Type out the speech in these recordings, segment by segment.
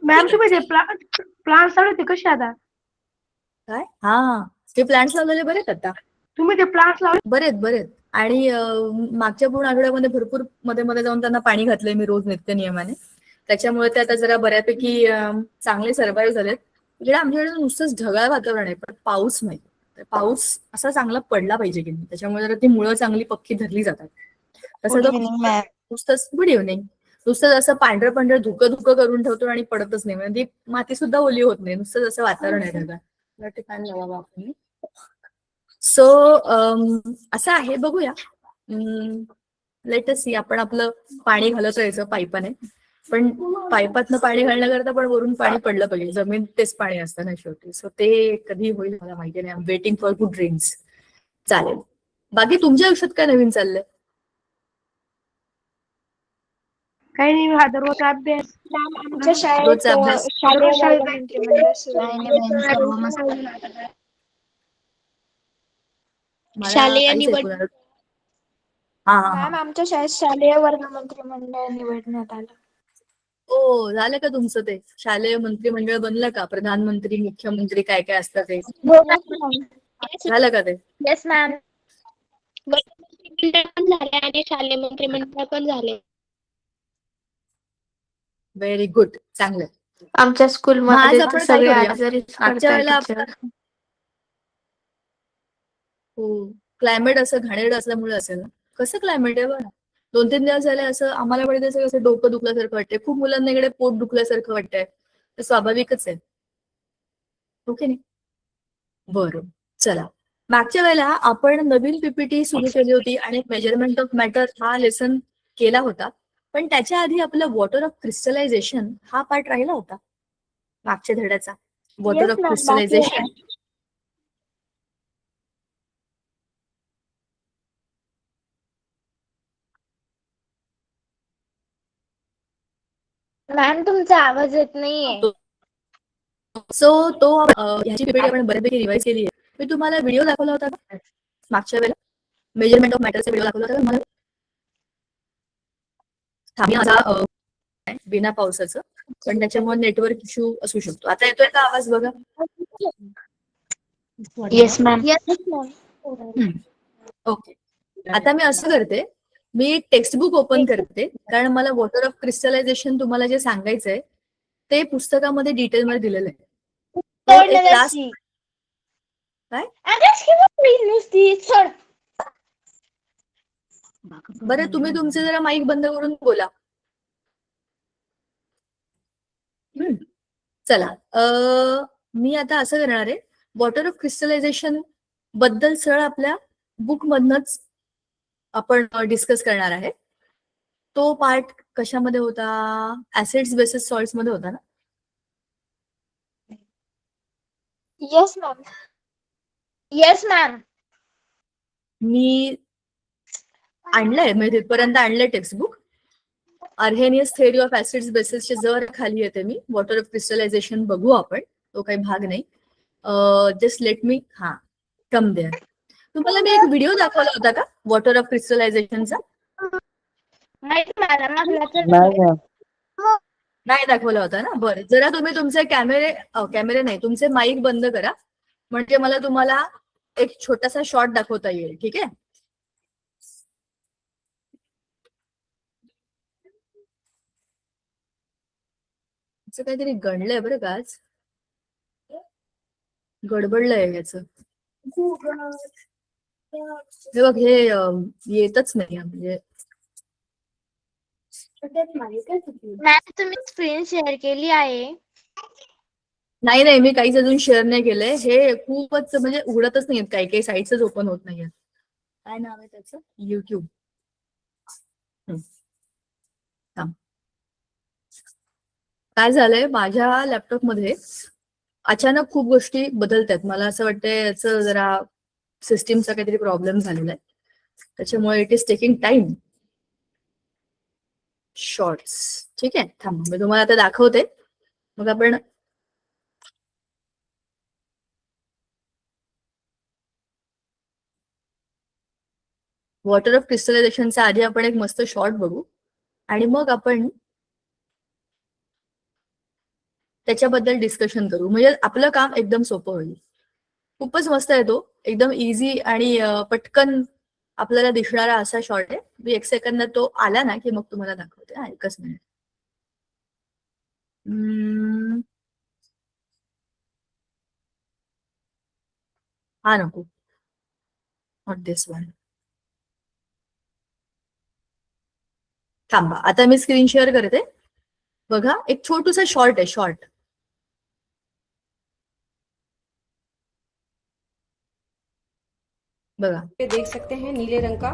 Ma'am तुम्ही ते plants लावले ते कसे आता? काय? हा, ते प्लांट्स लावलेले बरेत आता. तुम्ही ते प्लांट्स लावले? बरेत. आणि मागच्या पूर्ण आठवड्यामध्ये भरपूर मध्ये मध्ये जाऊन त्यांना पाणी घातलंय मी रोज नित्य नियमाने. त्याच्यामुळे ते आता जरा बऱ्यापैकी चांगले सर्व्हाइव्ह झालेत. इकडे आमच्याकडे नुसतंच ढगाळ वातावरण आहे, पण पाऊस नाही. पाऊस असा चांगला पडला पाहिजे की नाही, त्याच्यामुळे जरा ती मुळं चांगली पक्की धरली जातात. तसं गुड तो इव्हनिंग मॅम. नुसतंच गुड इव्हनिंग. नुसतं असं पांढरं धुकं करून ठेवतो आणि पडतच नाही, म्हणजे ती माती सुद्धा ओली होत नाही. नुसतं जसं वातावरण आहे ढगाळ. ठिकाण लावा आपण. सो असं आहे, बघूया. Let's see. आपण आपलं पाणी घालत राहायचं पाईपाने, पण पाईपातनं पाणी घालण्याकरता पण वरून पाणी पडलं पाहिजे. जमीन तेच पाणी असतं ना शेवटी. सो ते कधी होईल मला माहिती नाही. I am waiting for good rains. चालेल. बाकी तुमच्या आयुष्यात काय नवीन चाललंय? काही नाही, हा दररोजचा अभ्यास. मॅम आमच्या रोजचा शाळेत अभ्यास. शालेय दररोज शाळेत वर्गमंत्री सुरू काही नाही मॅम, सर्व मस्त. आहे. मला शालेय काहीच ऐकू निवड नाही. हा. मॅम आमच्या शाळेत शालेय वर्गमंत्री मंडळ निवडण्यात आलं. हो, झालं का तुमचं ते शालेय मंत्रिमंडळ बनलं का? प्रधानमंत्री, मुख्यमंत्री काय काय असतं ते हो मॅम. झालं का ते? Yes ma'am. वर्गमंत्री पण झाले आणि शालेय मंत्रिमंडळ पण झाले. व्हेरी गुड, चांगलं. आमच्या मग आज स्कूलमध्ये तर आपण काय सगळे करूया? आजारीच मागच्या पडताय वेळेला टीचर. हो, क्लायमेट असं घाणेरडं असल्यामुळे असेल ना. कसं क्लायमेट आहे बघा. 2-3 दिवस झाले असं आम्हाला पण असं डोकं दुखल्यासारखं वाटतंय. खूप मुलांना इकडे पोट दुखल्यासारखं वाटतंय. ते स्वाभाविकच आहे. ओके नाही? बरं, चला. मागच्या वेळेला आपण नवीन पीपीटी सुरू केली होती आणि मेजरमेंट ऑफ मॅटर हा लेसन केला होता. पण त्याच्या आधी आपला वॉटर ऑफ क्रिस्टलायझेशन हा पार्ट राहिला होता मागच्या धड्याचा. वॉटर येस ऑफ मॅम, बाकी क्रिस्टलायझेशन. आहे. मॅम तुमचा आवाज येत नाहीये. सो तो ह्याची पीपीटी आपण बऱ्यापैकी रिवाइज केली आहे. मी तुम्हाला व्हिडिओ दाखवला होता का मागच्या वेळेला? मेजरमेंट ऑफ मॅटरचा व्हिडिओ दाखवला होता का मला? थांबी माझा बिना पावसाचं, पण त्याच्यामुळे नेटवर्क इश्यू असू शकतो. आता येतोय का आवाज बघा? Yes ma'am. ओके. आता मी असं करते, मी टेक्स्टबुक ओपन करते, कारण मला वॉटर ऑफ क्रिस्टलायझेशन तुम्हाला जे सांगायचंय ते पुस्तकामध्ये डिटेलमध्ये दिलेलं आहे. तो एक लास्ट काय? बरं, तुम्ही तुमचे जरा माईक बंद करून बोला. चला, मी आता असं करणार आहे, वॉटर ऑफ क्रिस्टलायझेशन बद्दल सरळ आपल्या बुक मधनच आपण डिस्कस करणार आहे. तो पार्ट कशामध्ये होता? ऍसिड्स बेसिस सॉल्ट्स मध्ये होता ना? Yes ma'am. Yes ma'am. मी आणलंय, म्हणजे तिथपर्यंत आणलंय textbook. Arrhenius theory of acids बेसिसचे जर खाली येते मी. वॉटर ऑफ क्रिस्टलायझेशन बघू आपण, तो काही भाग नाही. Just let me come there. तुम्हाला मी एक व्हिडिओ दाखवला होता का वॉटर ऑफ क्रिस्टलायझेशनचा? नाही दाखवला होता ना? बरं, जरा तुम्ही तुमचे कॅमेरे नाही, तुमचे माईक बंद करा, म्हणजे मला तुम्हाला एक छोटासा शॉट दाखवता येईल. ठीक आहे? काहीतरी गणलंय बरं का आज, गडबडलंय याच. हे बघ, हे येतच नाही म्हणजे. मॅम तुम्ही स्क्रीन शेअर केली आहे. नाही, मी काहीच अजून शेअर नाही केलंय. हे खूपच म्हणजे उघडतच नाहीयेत, काही साईट्सच ओपन होत नाहीयेत. काय नाव आहे त्याचं? युट्यूब. काय झालंय, माझ्या लॅपटॉपमध्ये अचानक खूप गोष्टी बदलतात. मला असं वाटतंय याचं जरा सिस्टीमचा काहीतरी प्रॉब्लेम झालेला आहे, त्याच्यामुळे it is taking time. Shorts, ठीक आहे, थांबा मी तुम्हाला आता दाखवते, मग आपण वॉटर ऑफ क्रिस्टलायझेशनचा आधी आपण एक मस्त शॉर्ट बघू आणि मग आपण त्याच्याबद्दल डिस्कशन करू. म्हणजे आपलं काम एकदम सोपं होईल. खूपच मस्त आहे तो, एकदम इझी आणि पटकन आपल्याला दिसणारा असा शॉर्ट आहे. मी 1 सेकंदात तो आला ना की मग तुम्हाला दाखवते. हा, 1च मिनिट. हा नको, नॉट दिस वन. थांबा, आता मी स्क्रीन शेअर करते. बघा, एक छोटूसा शॉर्ट आहे, शॉर्ट. बघा, ये देख सकते हैं नीले रंग का,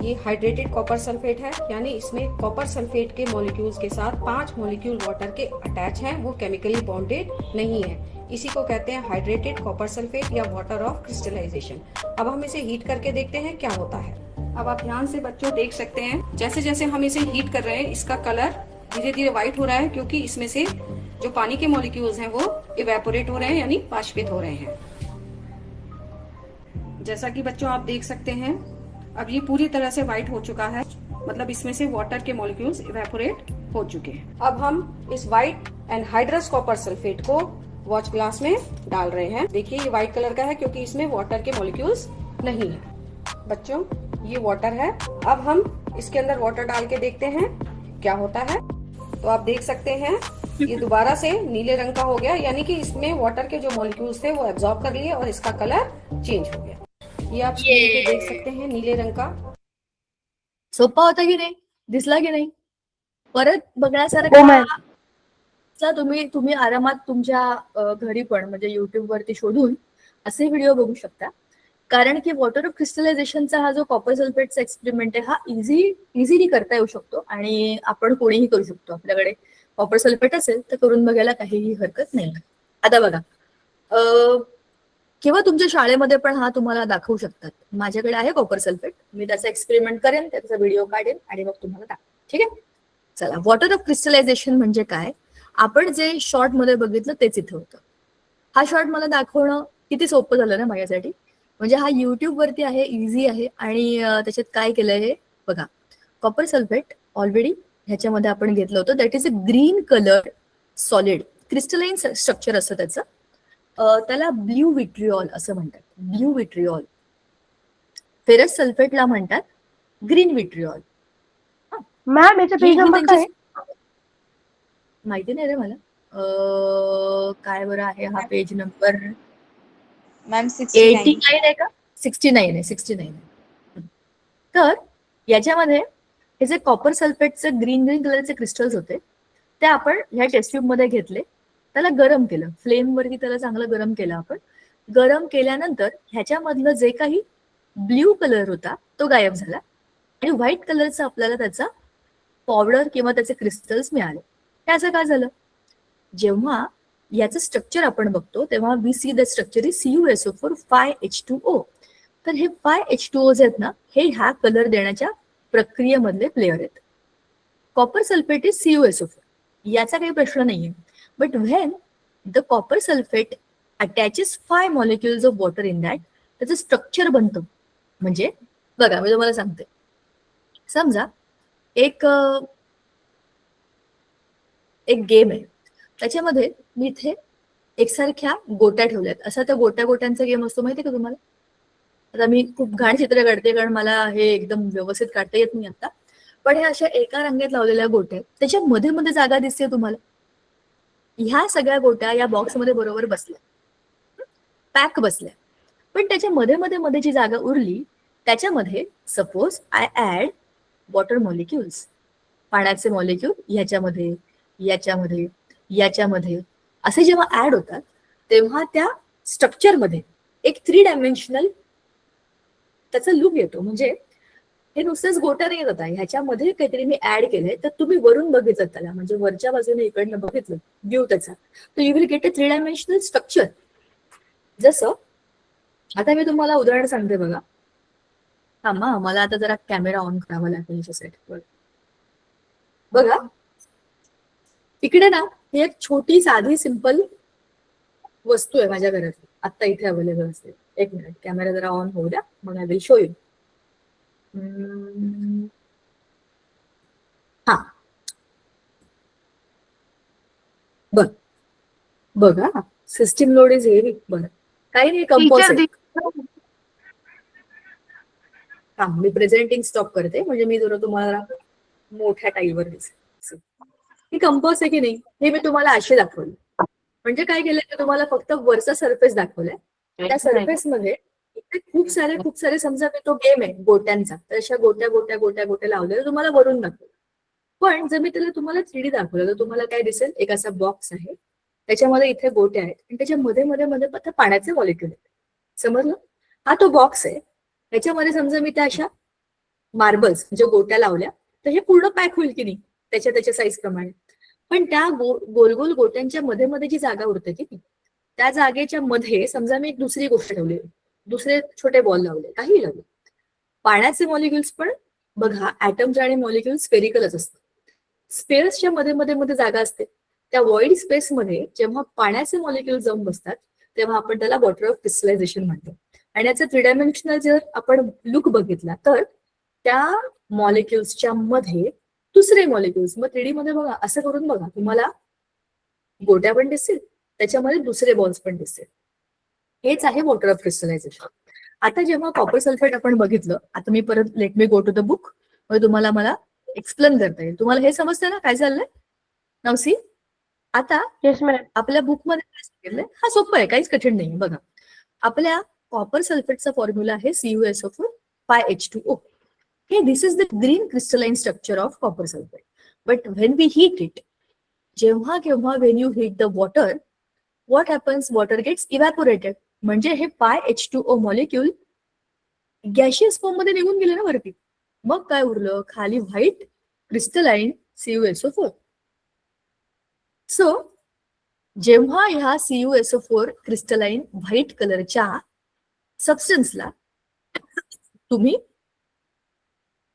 ये हाइड्रेटेड कॉपर सल्फेट है, यानी इसमें कॉपर सल्फेट के मॉलिक्यूल्स के साथ 5 मॉलिक्यूल वाटर के अटैच हैं, वो केमिकली बॉन्डेड नहीं है. इसी को कहते हैं हाइड्रेटेड कॉपर सल्फेट या वाटर ऑफ क्रिस्टलाइजेशन. अब हम इसे हीट करके देखते हैं क्या होता है. अब आप ध्यान से बच्चों देख सकते हैं, जैसे जैसे हम इसे हीट कर रहे हैं इसका कलर धीरे धीरे व्हाइट हो रहा है, क्योंकि इसमें से जो पानी के मॉलिक्यूल्स हैं वो इवेपोरेट हो रहे हैं, यानी बाष्पित हो रहे हैं. जैसा कि बच्चों आप देख सकते हैं, अब ये पूरी तरह से व्हाइट हो चुका है, मतलब इसमें से वाटर के मॉलिक्यूल्स इवेपोरेट हो चुके हैं. अब हम इस व्हाइट एनहाइड्रस कॉपर सल्फेट को वॉच ग्लास में डाल रहे हैं. देखिए ये व्हाइट कलर का है क्योंकि इसमें वाटर के मॉलिक्यूल्स नहीं है. बच्चों ये वाटर है. अब हम इसके अंदर वाटर डाल के देखते हैं क्या होता है. तो आप देख सकते हैं ये दोबारा से नीले रंग का हो गया, यानी कि इसमें वाटर के जो मॉलिक्यूल्स थे वो एब्जॉर्ब कर लिए और इसका कलर चेंज हो गया. ये आप स्क्रीन पे देख सकते हैं नीले रंग का. सोपा होता की नाही, दिसला की नाही? परत हो बघण्यासारखा मॅम. तुम्ही आरामात तुमच्या घरी पण म्हणजे युट्यूब वरती शोधून असे व्हिडिओ बघू शकता. कारण की वॉटर ऑफ क्रिस्टलायझेशनचा हा जो कॉपर सल्फेटचा एक्सपेरिमेंट आहे हा इझिली करता येऊ शकतो आणि आपण कोणीही करू शकतो. आपल्याकडे कॉपर सल्फेट असेल तर करून बघायला काहीही हरकत नाही. आता बघा, किंवा तुमच्या शाळेमध्ये पण हा तुम्हाला दाखवू शकतात. माझ्याकडे आहे कॉपर सल्फेट, मी त्याचा एक्सपेरिमेंट करेन, त्याचा व्हिडिओ काढेन आणि मग तुम्हाला दाखवेन. ठीक आहे, चला. वॉटर ऑफ क्रिस्टलायझेशन म्हणजे काय, आपण जे शॉर्ट मध्ये बघितलं तेच इथे होतं. हा शॉर्ट मला दाखवणं किती सोपं झालं ना माझ्यासाठी. म्हणजे हा युट्यूब वरती आहे, इझी आहे. आणि त्याच्यात काय केलंय हे बघा. कॉपर सल्फेट ऑलरेडी ह्याच्यामध्ये आपण घेतलं होतं. That is a green colour solid, crystalline structure असतं त्याचं. त्याला ब्ल्यू विट्रिऑल असं म्हणतात. ब्ल्यू विट्रिऑल. फेरस सल्फेटला म्हणतात ग्रीन विट्रिऑल. मॅम याचा पेज नंबर काय आहे? माहिती नाही रे मला. काय बरं आहे हा पेज नंबर? मॅम 89 आहे का? 69 आहे, 69. तर याच्यामध्ये हे जे कॉपर सल्फेटचे ग्रीन कलरचे क्रिस्टल्स होते ते आपण ह्या टेस्ट ट्यूब मध्ये घेतले, त्याला गरम केलं, फ्लेम वरती त्याला चांगलं गरम केलं आपण. गरम केल्यानंतर ह्याच्यामधलं जे काही ब्ल्यू कलर होता तो गायब झाला आणि व्हाईट कलरचा आपल्याला त्याचा पावडर किंवा त्याचे क्रिस्टल्स मिळाले. त्याचं काय झालं, जेव्हा याचं स्ट्रक्चर आपण बघतो तेव्हा we see the structure is CuSO4 5H2O. तर हे 5H2O जे आहेत ना, हे ह्या कलर देण्याच्या प्रक्रियेमधले प्लेयर आहेत. कॉपर सल्फेट इज CuSO4, याचा काही प्रश्न नाहीये. But when the copper sulphate attaches 5 molecules of water in that, त्याचं स्ट्रक्चर बनतं. म्हणजे बघा, मी तुम्हाला सांगते. समजा एक गेम आहे, त्याच्यामध्ये मी इथे एकसारख्या गोट्या ठेवल्यात. असा त्या गोट्यांचा गेम असतो, माहितीये का तुम्हाला? आता मी खूप घाण चित्र काढते कारण मला हे एकदम व्यवस्थित काढता येत नाही आता. पण हे अशा एका रंगात लावलेल्या गोट्या, त्याच्या मध्ये मध्ये जागा दिसते तुम्हाला. ह्या सगळ्या गोट्या या बॉक्समध्ये बरोबर बसल्या, पॅक बसल्या. पण त्याच्या मध्ये जी जागा उरली त्याच्यामध्ये suppose I add water molecules, पाण्याचे मॉलिक्यूल ह्याच्यामध्ये, याच्यामध्ये, याच्यामध्ये असे जेव्हा ऍड होतात तेव्हा त्या स्ट्रक्चरमध्ये एक 3 डायमेन्शनल त्याचा लुक येतो. म्हणजे हे नुसतेच गोट्या नाही होता, ह्याच्यामध्ये काहीतरी मी ऍड केलंय. तर तुम्ही वरून बघितलं त्याला, म्हणजे वरच्या बाजूने इकडनं बघितलं व्ह्यू त्याचा, तर you will get a 3 dimensional structure. जसं आता मी तुम्हाला उदाहरण सांगते बघा. थांबा, मला आता जरा कॅमेरा ऑन करावा लागेल याच्यासाठी. बघा इकडे ना, ही एक छोटी साधी सिंपल वस्तू आहे माझ्या घरात, आता इथे अवेलेबल असते. एक मिनिट, कॅमेरा जरा ऑन होऊ द्या, मग आय विल शो यू. हा बघ, बघा, सिस्टीम लोड इज हेवी. बरं, काही नाही, कंपोज आहे. हा, मी प्रेझेंटिंग स्टॉप करते म्हणजे मी जरा तुम्हाला मोठ्या टाईवर दिसेल. ही कंपोज आहे की नाही, हे मी तुम्हाला असे दाखवले. म्हणजे काय केलंय की तुम्हाला फक्त वरचा सरफेस दाखवलाय. त्या सरफेस मध्ये इथे खूप सारे समजा की तो गेम आहे गोट्यांचा, तर अशा गोट्या लावलेल्या तुम्हाला वरून दाखवलं. पण जर मी त्याला तुम्हाला 3D दाखवलं तर तुम्हाला काय दिसेल, एक असा बॉक्स आहे, त्याच्यामध्ये इथे गोट्या आहेत आणि त्याच्या मध्ये मध्ये मध्ये फक्त पाण्याचे मॉलिक्युल आहेत. समजलं? हा तो बॉक्स आहे. त्याच्यामध्ये समजा मी त्या अशा मार्बल्स म्हणजे गोट्या लावल्या तर हे पूर्ण पॅक होईल की नाही त्याच्या साईज प्रमाणे. पण त्या गोल गोल गोट्यांच्या मध्ये मध्ये जी जागा उरते की नाही, त्या जागेच्या मध्ये समजा मी एक दुसरी गोष्ट ठेवली, दुसरे छोटे बॉल लावले, काही लावले. पाण्याचे मॉलिक्युल्स पण बघा, ऍटम्स आणि मॉलिक्युल्स स्फेरिकलच असतात. स्पेअर्सच्या मध्ये मध्ये मध्ये जागा असते. त्या वॉइड स्पेसमध्ये जेव्हा पाण्याचे मॉलिक्युल जाऊन बसतात तेव्हा आपण त्याला वॉटर ऑफ क्रिस्टलायझेशन म्हणतो. आणि याचा 3 डायमेन्शनल जर आपण लुक बघितला तर त्या मॉलिक्युल्सच्या मध्ये दुसरे मॉलिक्युल्स, मग 3D मध्ये बघा, असं करून बघा, तुम्हाला गोट्या पण दिसतील, त्याच्यामध्ये दुसरे बॉल्स पण दिसतील. हेच आहे वॉटर ऑफ क्रिस्टलायझेशन. आता जेव्हा कॉपर सल्फेट आपण बघितलं, आता मी परत let me go to the book, म्हणजे तुम्हाला मला एक्सप्लेन करता येईल. तुम्हाला हे समजतंय ना काय चाललंय नवसी? आता येस मॅम. आपल्या बुकमध्ये काय सांगितलंय, हा सोपं आहे, काहीच कठीण नाही. बघा, आपल्या कॉपर सल्फेटचा फॉर्म्युला आहे CuSO4 5H2O. Okay, this is the green crystalline structure of copper sulfate. But when we heat it, जेव्हा केव्हा when you heat the water, what happens? Water gets evaporated. म्हणजे हे H2O मॉलिक्यूल गॅशियस फॉर्म मध्ये निघून गेले ना वरती. मग काय उरलं? खाली व्हाईट क्रिस्टलाइन CuSO4. सो जेव्हा ह्या CuSO4 क्रिस्टलाइन व्हाईट कलरच्या सबस्टन्सला तुम्ही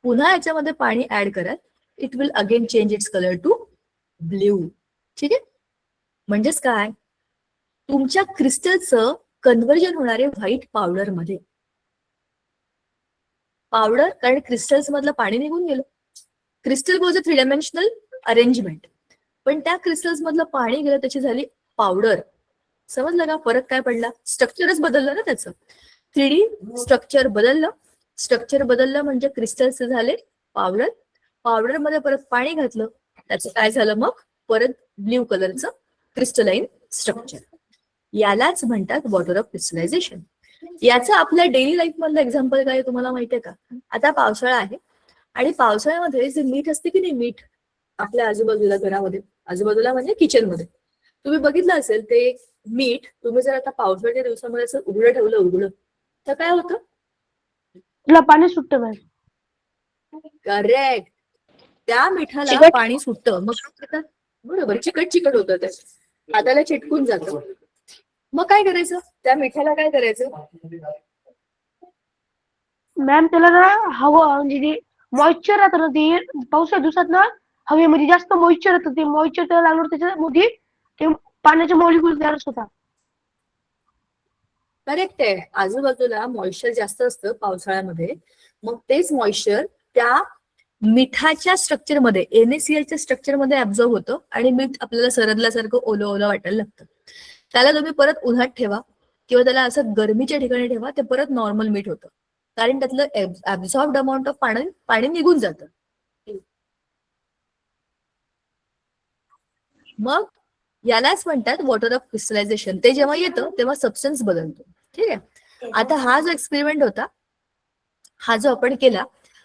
पुन्हा याच्यामध्ये पाणी ऍड कराल, it will again change its colour to blue. ठीक आहे? म्हणजेच काय, तुमच्या क्रिस्टलचं कन्व्हर्जन होणारे व्हाईट पावडर मध्ये. पावडर, कारण क्रिस्टल्स मधलं पाणी निघून गेलं. Crystal was a 3 dimensional arrangement, पण त्या क्रिस्टल्स मधलं पाणी गेलं, त्याची झाली पावडर. समजलं का फरक काय पडला? स्ट्रक्चरच बदललं ना त्याचं. 3D स्ट्रक्चर बदललं. स्ट्रक्चर बदललं म्हणजे क्रिस्टल्स झाले पावडर. पावडर मध्ये परत पाणी घातलं, त्याचं काय झालं मग? परत ब्ल्यू कलरचं क्रिस्टलाइन स्ट्रक्चर. यालाच म्हणतात वॉटर ऑफ क्रिस्टलायझेशन. याचं आपल्या डेली लाईफ मधलं एक्झाम्पल काय तुम्हाला माहितीये का? आता पावसाळा आहे आणि पावसाळ्यामध्ये जे मीठ असते की नाही, मीठ आपल्या आजूबाजूला घरामध्ये, आजूबाजूला म्हणजे किचन मध्ये तुम्ही बघितलं असेल, ते मीठ तुम्ही जर आता पावसाळ्याच्या दिवसामध्ये असं उघडं ठेवलं, उघडं, तर काय होतं? तुला पाणी सुटतं मॅम. करेक्ट. त्या मिठाला चिकट. पाणी सुटतं, मग काय करतात? बरोबर, चिकट चिकट होतं, ते हाताला चिटकून जातं. मग काय करायचं? त्या मिठाला काय करायचं? मॅम त्याला ना हवा म्हणजे जे मॉइश्चर राहतं ना, ते पावसाच्या दिवसात ना हवेमध्ये जास्त मॉइश्चर राहतं, ते मॉइश्चर त्याला लागल्यावर त्याच्यामध्ये ते पाण्याचे मॉलिक्युल तयार होतात. करेक्ट आहे. आजूबाजूला मॉइश्चर जास्त असतं पावसाळ्यामध्ये, मग तेच मॉइश्चर त्या मिठाच्या स्ट्रक्चरमध्ये, NaClच्या स्ट्रक्चरमध्ये ऍब्झॉर्ब होतं आणि मीठ आपल्याला सरदल्यासारखं ओलं ओलं वाटायला लागतं. त्याला तुम्ही परत उन्हात ठेवा किंवा त्याला असं गरमीच्या ठिकाणी ठेवा, ते परत नॉर्मल मीठ होतं, कारण त्यातलं ऍब्झॉर्ब्ड अमाऊंट ऑफ पाणी निघून जातं. मग यालाच म्हणतात वॉटर ऑफ क्रिस्टलायझेशन. ते जेव्हा येतं तेव्हा सबस्टन्स बदलतो. ठीक आहे? आता हा जो एक्सपेरिमेंट होता, हा जो आपण केला,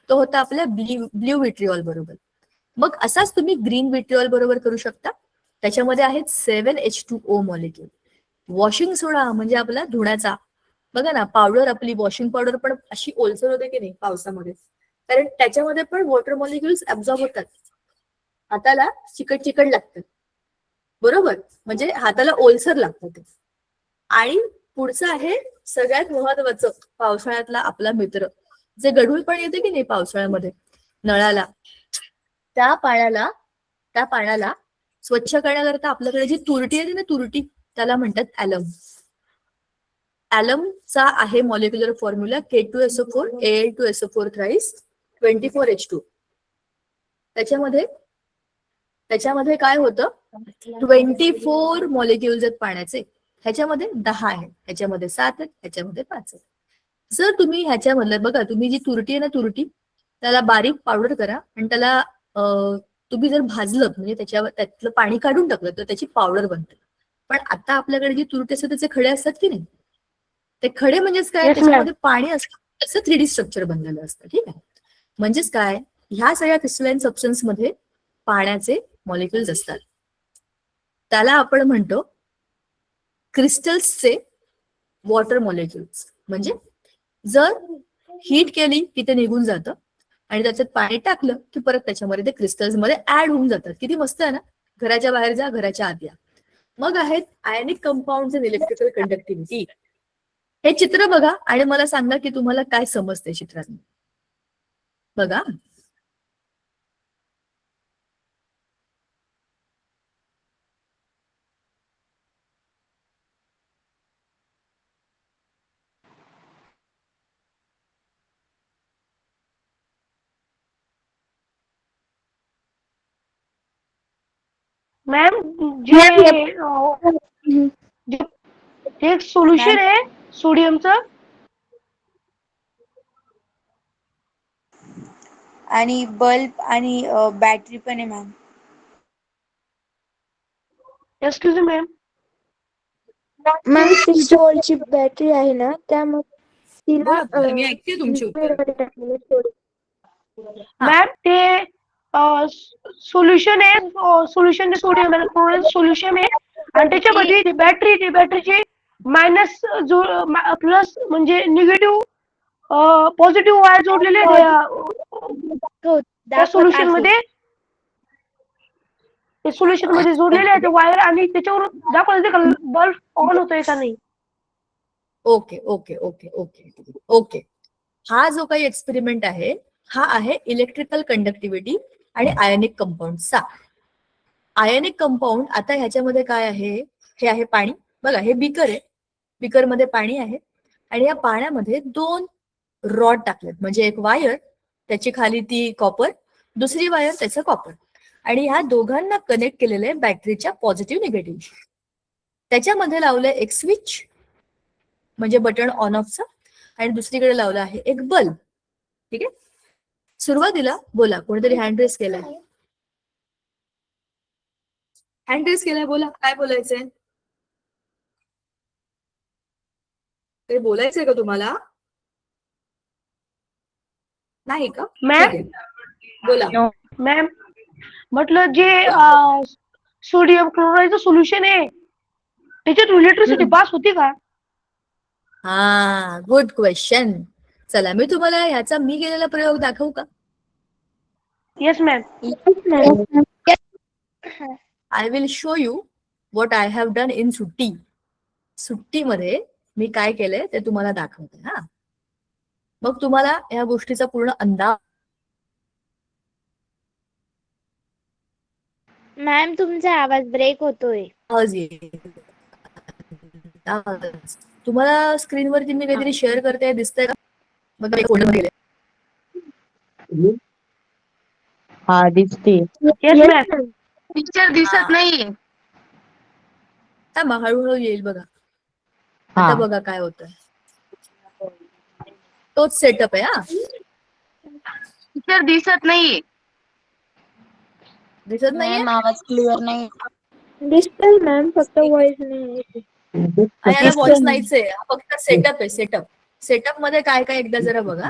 तो होता आपल्या ब्ल्यू विट्रिऑल बरोबर. मग असाच तुम्ही ग्रीन विट्रिऑल बरोबर करू शकता. त्याच्यामध्ये आहेत 7H2O मॉलिक्युल. वॉशिंग सोडा म्हणजे आपला धुण्याचा, बघा ना, पावडर, आपली वॉशिंग पावडर पण अशी ओलसर होते की नाही पावसामध्ये, कारण त्याच्यामध्ये पण वॉटर मॉलिक्युल्स ऍब्झॉर्ब होतात. हाताला चिकट चिकट लागतात, बरोबर, म्हणजे हाताला ओलसर लागतं ते. आणि पुढचं आहे सगळ्यात महत्वाचं, पावसाळ्यातला आपला मित्र, जे गढूळ पाणी येते की नाही पावसाळ्यामध्ये नळाला, त्या पाण्याला स्वच्छ करण्याकरता आपल्याकडे जी तुरटी येते ना, तुरटी, त्याला म्हणतात ऍलम. ऍलमचा आहे molecular formula K2SO4 Al2SO4 thrice 24H2. त्याच्यामध्ये त्याच्यामध्ये काय होतं 24 मॉलिक्युल्स आहेत पाण्याचे, ह्याच्यामध्ये 10 आहेत, ह्याच्यामध्ये 7 आहेत, ह्याच्यामध्ये 5 आहेत. जर तुम्ही ह्याच्यामधलं बघा, तुम्ही जी तुरटी आहे ना तुरटी, त्याला बारीक पावडर करा आणि त्याला तुम्ही जर भाजलं म्हणजे त्यातलं पाणी काढून टाकलं तर त्याची पावडर बनते. पण आता आपल्याकडे जी तुरटी असते त्याचे खडे असतात की नाही, ते खडे म्हणजेच काय, Yes, ma'am. त्याच्यामध्ये पाणी असतं, त्याचं 3D स्ट्रक्चर बनलेलं असतं. ठीक आहे, म्हणजेच काय, ह्या सगळ्या क्रिस्टलाइन सबस्टन्स मध्ये पाण्याचे मॉलिक्युल्स असतात. त्याला आपण म्हणतो क्रिस्टल्सचे वॉटर मॉलिक्युल्स. म्हणजे जर हीट केली की ते निघून जातं आणि त्याच्यात पाणी टाकलं की परत त्याच्यामध्ये ते क्रिस्टल्स मध्ये ऍड होऊन जातात. किती मस्त आहे ना, घराच्या बाहेर जा, घराच्या आत या. मग आहेत आयनिक कंपाऊंड्स इन इलेक्ट्रिकल कंडक्टिव्हिटी. हे चित्र बघा आणि मला सांगा की तुम्हाला काय समजते चित्रात. बघा, मॅम जे जे एक सोल्युशन आहे सोडियमचं, आणि बल्ब आणि बॅटरी पण आहे ma'am. Excuse me ma'am, ma'am 6 वोल्टची बॅटरी आहे ना, त्यामध्ये तिला बरोबर, मी ऐकते तुमची उत्तर. लिक्विडमध्ये टाकलेलं सोडियम. मॅम ते सोल्युशन आहे, सोल्युशन सोडियम सोल्युशन आहे आणि त्याच्यामध्ये ती बॅटरीची मायनस जो प्लस म्हणजे निगेटिव्ह पॉझिटिव्ह वायर जोडलेले आहे त्या सोल्युशन मध्ये. ते सोल्युशन मध्ये जोडलेले आहे ते वायर आणि त्याच्यावर दाखवलं का बल्ब ऑन होतोय का नाही. Okay okay okay okay okay. हा जो काही एक्सपेरिमेंट आहे हा आहे इलेक्ट्रिकल कंडक्टिव्हिटी आणि आयनिक कंपाऊंडचा. आयनिक कंपाऊंड, आता ह्याच्यामध्ये काय आहे, हे आहे पाणी. बघा, हे बीकर आहे, बीकर मध्ये पाणी आहे आणि या पाण्यामध्ये 2 रॉड टाकलेत. म्हणजे एक वायर, त्याची खाली ती कॉपर, दुसरी वायर त्याचं कॉपर, आणि ह्या दोघांना कनेक्ट केलेलं आहे बॅटरीच्या पॉझिटिव्ह निगेटिव्ह. त्याच्यामध्ये लावलंय एक स्विच म्हणजे बटन ऑन ऑफचं, आणि दुसरीकडे लावला आहे एक बल्ब. ठीक आहे, सुरुवातीला बोला, कोणीतरी हँड रेस केलाय, हँड रेस केलाय, बोला काय बोलायचंय, ते बोलायचंय का तुम्हाला? नाही का? मॅम, ठीक आहे, बोला. मॅम म्हटलं जे सोडियम क्लोराईडचं सोल्युशन आहे त्याच्यात इलेक्ट्रिसिटी पास होती का? हा, गुड क्वेश्चन. चला, मी तुम्हाला ह्याचा मी केलेला प्रयोग दाखवू का? Yes ma'am. I will show you what I have done in सुट्टी. सुट्टीमध्ये मी काय केलंय ते तुम्हाला दाखवते. हा, मग तुम्हाला या गोष्टीचा पूर्ण अंदाज. मॅम तुमचा आवाज ब्रेक होतोय. तुम्हाला स्क्रीनवरती मी काहीतरी शेअर करते, दिसतंय का? मग गेले. हा, दिसते. Yes ma'am. पिक्चर दिसत नाहीये. मग हळूहळू येईल बघा. आता हा, बघा काय होतंय. तोच सेटअप आहे. हा, पिक्चर दिसत नाहीये. दिसत नाहीये. आवाज क्लिअर नाही. दिसतंय मॅम, फक्त व्हॉइस नाही येते. आणि याला व्हॉइस नाहीच आहे, हा फक्त सेटअप आहे. सेटअप मध्ये काय काय एकदा जरा बघा.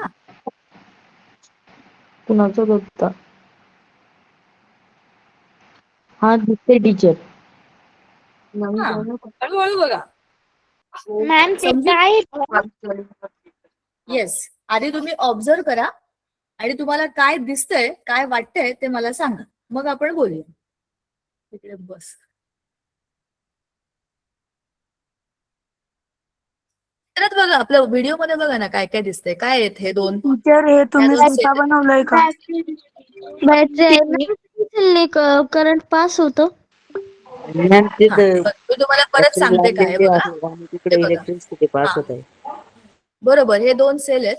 कुणाचं बघता? हा, दिसते टीचर. हळूहळू बघा. मॅम ते काय येस, आधी तुम्ही ऑब्झर्व करा आणि तुम्हाला काय दिसतंय, काय वाटतंय ते मला सांगा, मग आपण बोलूया. तिकडे बस. परत बघा, आपल्या व्हिडिओ मध्ये बघा ना काय काय दिसतंय. काय आहेत हे 2? टीचर, हे तुम्ही स्वतः बनवलंय का? बॅटरी आहे ना, करंट पास होतो. मॅम, मी तुम्हाला परत सांगते काय आहे बघा. तिकडे हे बघा. इलेक्ट्रिसिटी पास हा, होत आहे. बरोबर, हे 2 सेल आहेत,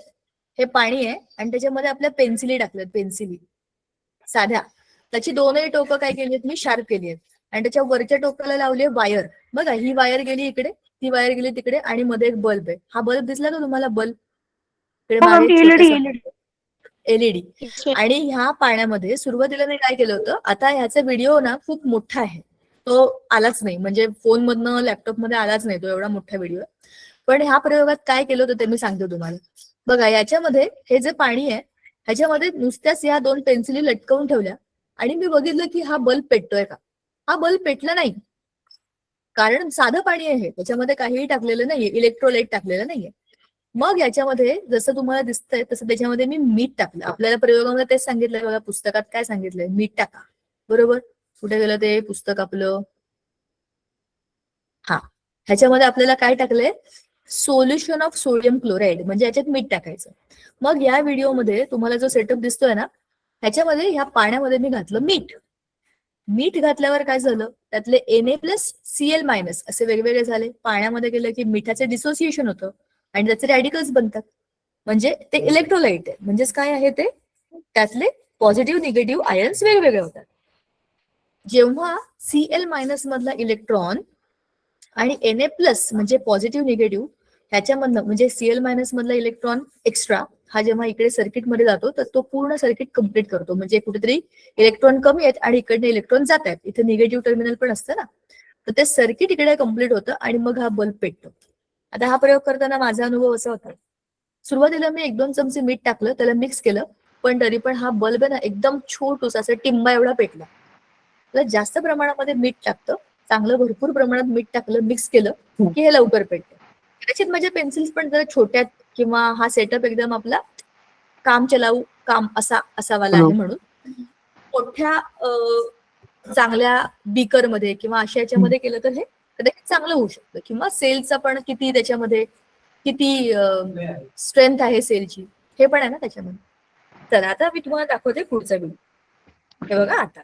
हे पाणी आहे आणि त्याच्यामध्ये आपल्या पेन्सिली टाकल्यात, पेन्सिली साध्या. त्याची दोनही टोकं काय केली आहेत मी शार्प केली आहेत आणि त्याच्या वरच्या टोकाला लावली आहे वायर. बघा ही वायर गेली इकडे, ती वायर गेली तिकडे आणि मध्ये एक बल्ब आहे. हा बल्ब दिसला का तुम्हाला? बल्ब इकडे हो मॅम, मागे ती एलईडी. एलईडी. आणि ह्या पाण्यामध्ये सुरुवातीला मी काय केलं होतं, आता ह्याचा व्हिडिओ ना खूप मोठा आहे, तो आलाच नाही, म्हणजे फोन मधनं लॅपटॉप मध्ये आलाच नाही तो एवढा मोठा व्हिडिओ. पण ह्या प्रयोगात काय केलं होतं ते मी सांगते तुम्हाला. बघा याच्यामध्ये हे जे पाणी आहे ह्याच्यामध्ये नुसत्याच या 2 पेन्सिली लटकवून ठेवल्या आणि मी बघितलं की हा बल्ब पेटतोय का. हा बल्ब पेटला नाही, कारण साधं पाणी आहे, त्याच्यामध्ये काहीही टाकलेलं नाहीये, इलेक्ट्रोलाइट टाकलेलं नाहीये. मग याच्यामध्ये जसं तुम्हाला दिसतंय तसं त्याच्यामध्ये मी मीठ टाकलं. आपल्याला प्रयोगामध्ये तेच सांगितलंय बघा, पुस्तकात काय सांगितलंय, मीठ टाका. बरोबर, कुठे गेलं ते पुस्तक आपलं? हा, ह्याच्यामध्ये आपल्याला काय टाकलंय, सोल्युशन ऑफ सोडियम क्लोराईड, म्हणजे याच्यात मीठ टाकायचं. मग या व्हिडिओमध्ये तुम्हाला जो सेटअप दिसतोय ना, ह्याच्यामध्ये ह्या पाण्यामध्ये मी घातलं मीठ. मीठ घातल्यावर काय झालं, त्यातले Na+Cl- असे वेगवेगळे झाले. पाण्यामध्ये गेलं की मिठाचे डिसोसिएशन होतं आणि त्याचे रॅडिकल्स बनतात, म्हणजे ते इलेक्ट्रोलाइट आहे. म्हणजेच काय आहे ते, त्यातले पॉझिटिव्ह निगेटिव्ह आयन्स वेगवेगळे होतात. जेव्हा Cl- मधला इलेक्ट्रॉन आणि Na+ म्हणजे पॉझिटिव्ह निगेटिव्ह ह्याच्यामधनं, म्हणजे Cl- मधला इलेक्ट्रॉन एक्स्ट्रा हा जेव्हा इकडे सर्किटमध्ये जातो तर तो पूर्ण सर्किट कम्प्लीट करतो. म्हणजे कुठेतरी इलेक्ट्रॉन कमी आहेत आणि इकडे इलेक्ट्रॉन जात आहेत, इथे निगेटिव्ह टर्मिनल पण असतं ना, तर ते सर्किट इकडे कम्प्लीट होतं आणि मग हा बल्ब पेटतो. आता हा प्रयोग करताना माझा अनुभव असा होता, सुरुवातीला मी 1-2 चमचे मीठ टाकलं, त्याला मिक्स केलं, पण तरी पण हा बल्ब आहे ना एकदम छोटूसा असं टिंबा एवढा पेटला. त्याला जास्त प्रमाणामध्ये मीठ टाकतं, चांगलं भरपूर प्रमाणात मीठ टाकलं, मिक्स केलं की हे लवकर पेटतं. कदाचित माझ्या पेन्सिल्स पण जरा छोट्या किंवा हा सेटअप एकदम आपला काम चलाऊ काम असावाला आहे, म्हणून मोठ्या चांगल्या बीकर मध्ये किंवा अशा याच्यामध्ये केलं तर हे कदाचित चांगलं होऊ शकतं. किंवा सेलचा पण किती त्याच्यामध्ये किती स्ट्रेंथ आहे सेलची, हे पण आहे ना त्याच्यामध्ये. तर आता मी तुम्हाला दाखवते पुढचा व्हिडिओ. हे बघा आता.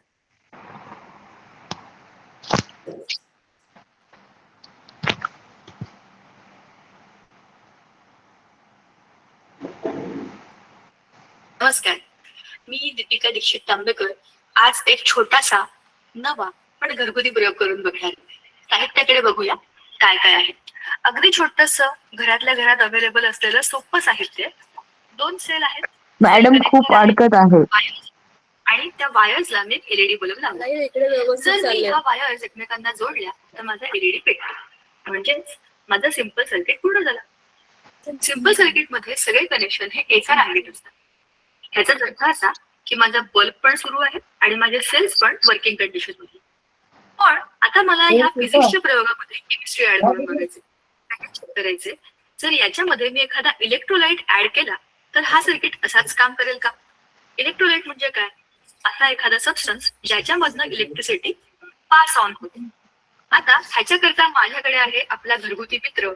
नमस्कार, मी दीपिका दीक्षित तांबेकर आज एक छोटासा नवा पण घरगुती प्रयोग करून बघणार. साहित्याकडे बघूया काय काय आहे. अगदी छोटस घरातल्या घरात अवेलेबल असलेलं सोपं साहित्य. 2 सेल आहेत, मॅडम खूप अडकत आहे. आणि त्या वायर्सला मी एलईडी बल्ब लावला. जर मी ह्या वायर्स एकमेकांना जोडल्या तर माझा एलईडी पेटतो, म्हणजेच माझं सिंपल सर्किट पूर्ण झालं. सिंपल सर्किट मध्ये सगळे कनेक्शन हे एका रांगेत असतात. ह्याचाच अर्थ असा की माझा बल्ब पण सुरू आहे आणि माझे सेल्स पण वर्किंग कंडिशन मध्ये. पण आता मला ह्या फिजिक्सच्या प्रयोगामध्ये केमिस्ट्री ऍड करून बघायचे, करायचे. जर याच्यामध्ये मी एखादा इलेक्ट्रोलाइट ऍड केला तर हा सर्किट असाच काम करेल का? इलेक्ट्रोलाइट म्हणजे काय? असा एखादा सबस्टन्स ज्याच्यामधनं इलेक्ट्रिसिटी पास ऑन होते. आता ह्याच्याकरता माझ्याकडे आहे आपला घरगुती मित्र,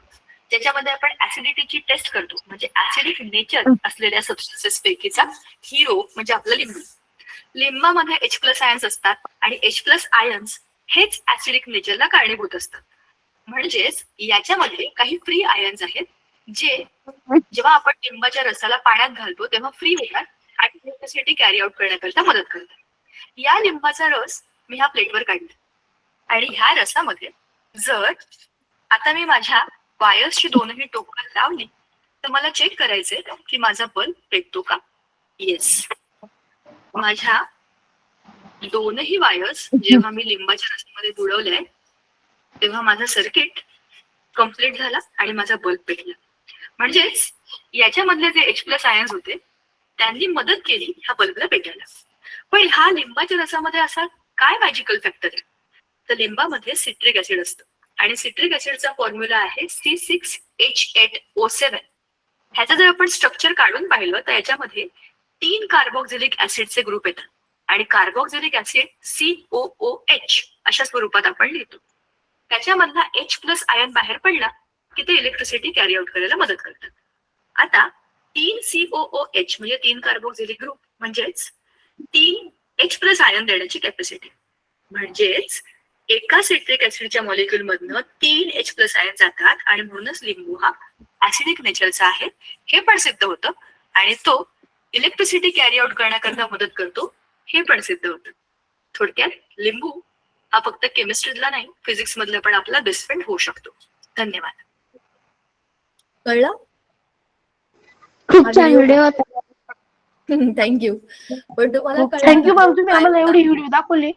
ज्याच्यामध्ये आपण ऍसिडिटीची टेस्ट करतो, म्हणजे ऍसिडिक नेचर असलेल्या सबस्टन्सेस पैकीचा हिरो म्हणजे आपला लिंबू. लिंबामध्ये H+ आयन्स असतात आणि H+ आयन्स हेच ऍसिडिक नेचरला कारणीभूत असतात. म्हणजेच याच्यामध्ये काही फ्री आयन्स आहेत जे जेव्हा आपण लिंबाच्या रसाला पाण्यात घालतो तेव्हा फ्री होतात आणि इलेक्ट्रिसिटी कॅरी आउट करण्याकरता मदत करतात. या लिंबाचा रस मी ह्या प्लेटवर काढला आणि ह्या रसामध्ये जर आता मी माझ्या वायर्सची 2ही टोकं लावली तर मला चेक करायचे की माझा बल्ब पेटतो का. येस, माझ्या 2ही वायर्स जेव्हा मी लिंबाच्या रसामध्ये बुडवल्या तेव्हा माझा सर्किट कम्प्लीट झाला आणि माझा बल्ब पेटला. म्हणजेच याच्यामधले जे H+ आयन्स होते त्यांनी मदत केली ह्या बल्बला पेटायला. पण ह्या लिंबाच्या रसामध्ये असा काय मॅजिकल फॅक्टर आहे? तर लिंबामध्ये सिट्रिक ऍसिड असतं आणि सिट्रिक ऍसिडचा फॉर्म्युला आहे C6H8O7. ह्याचं जर आपण स्ट्रक्चर काढून पाहिलं तर याच्यामध्ये 3 कार्बोक्सिलिक ऍसिडचे ग्रुप येतात आणि कार्बोक्सिलिक ऍसिड COOH अशा स्वरूपात आपण लिहितो. त्याच्यामधला H+ आयन बाहेर पडला की ते इलेक्ट्रिसिटी कॅरी आउट करायला मदत करतात. आता 3 COOH म्हणजे 3 कार्बोक्सिलिक ग्रुप म्हणजेच 3 H+ आयन देण्याची कॅपॅसिटी. म्हणजेच एका सिट्रिक ऍसिडच्या मॉलिक्युल मधनं 3 H+ आयन जातात आणि म्हणूनच लिंबू हा ऍसिडिक नेचरचा आहे हे पण सिद्ध होतं आणि तो इलेक्ट्रिसिटी कॅरी आउट करण्याकरता मदत करतो हे पण सिद्ध होतं. थोडक्यात लिंबू हा फक्त केमिस्ट्रीतला नाही, फिजिक्स मधला पण आपला बेस्ट फ्रेंड होऊ शकतो. धन्यवाद. कळलं? खूप छान व्हिडिओ होता. थँक्यू. पण तुम्हाला थँक्यू मॅम, तुम्ही आम्हाला काय- एवढी व्हिडिओ दाखवली.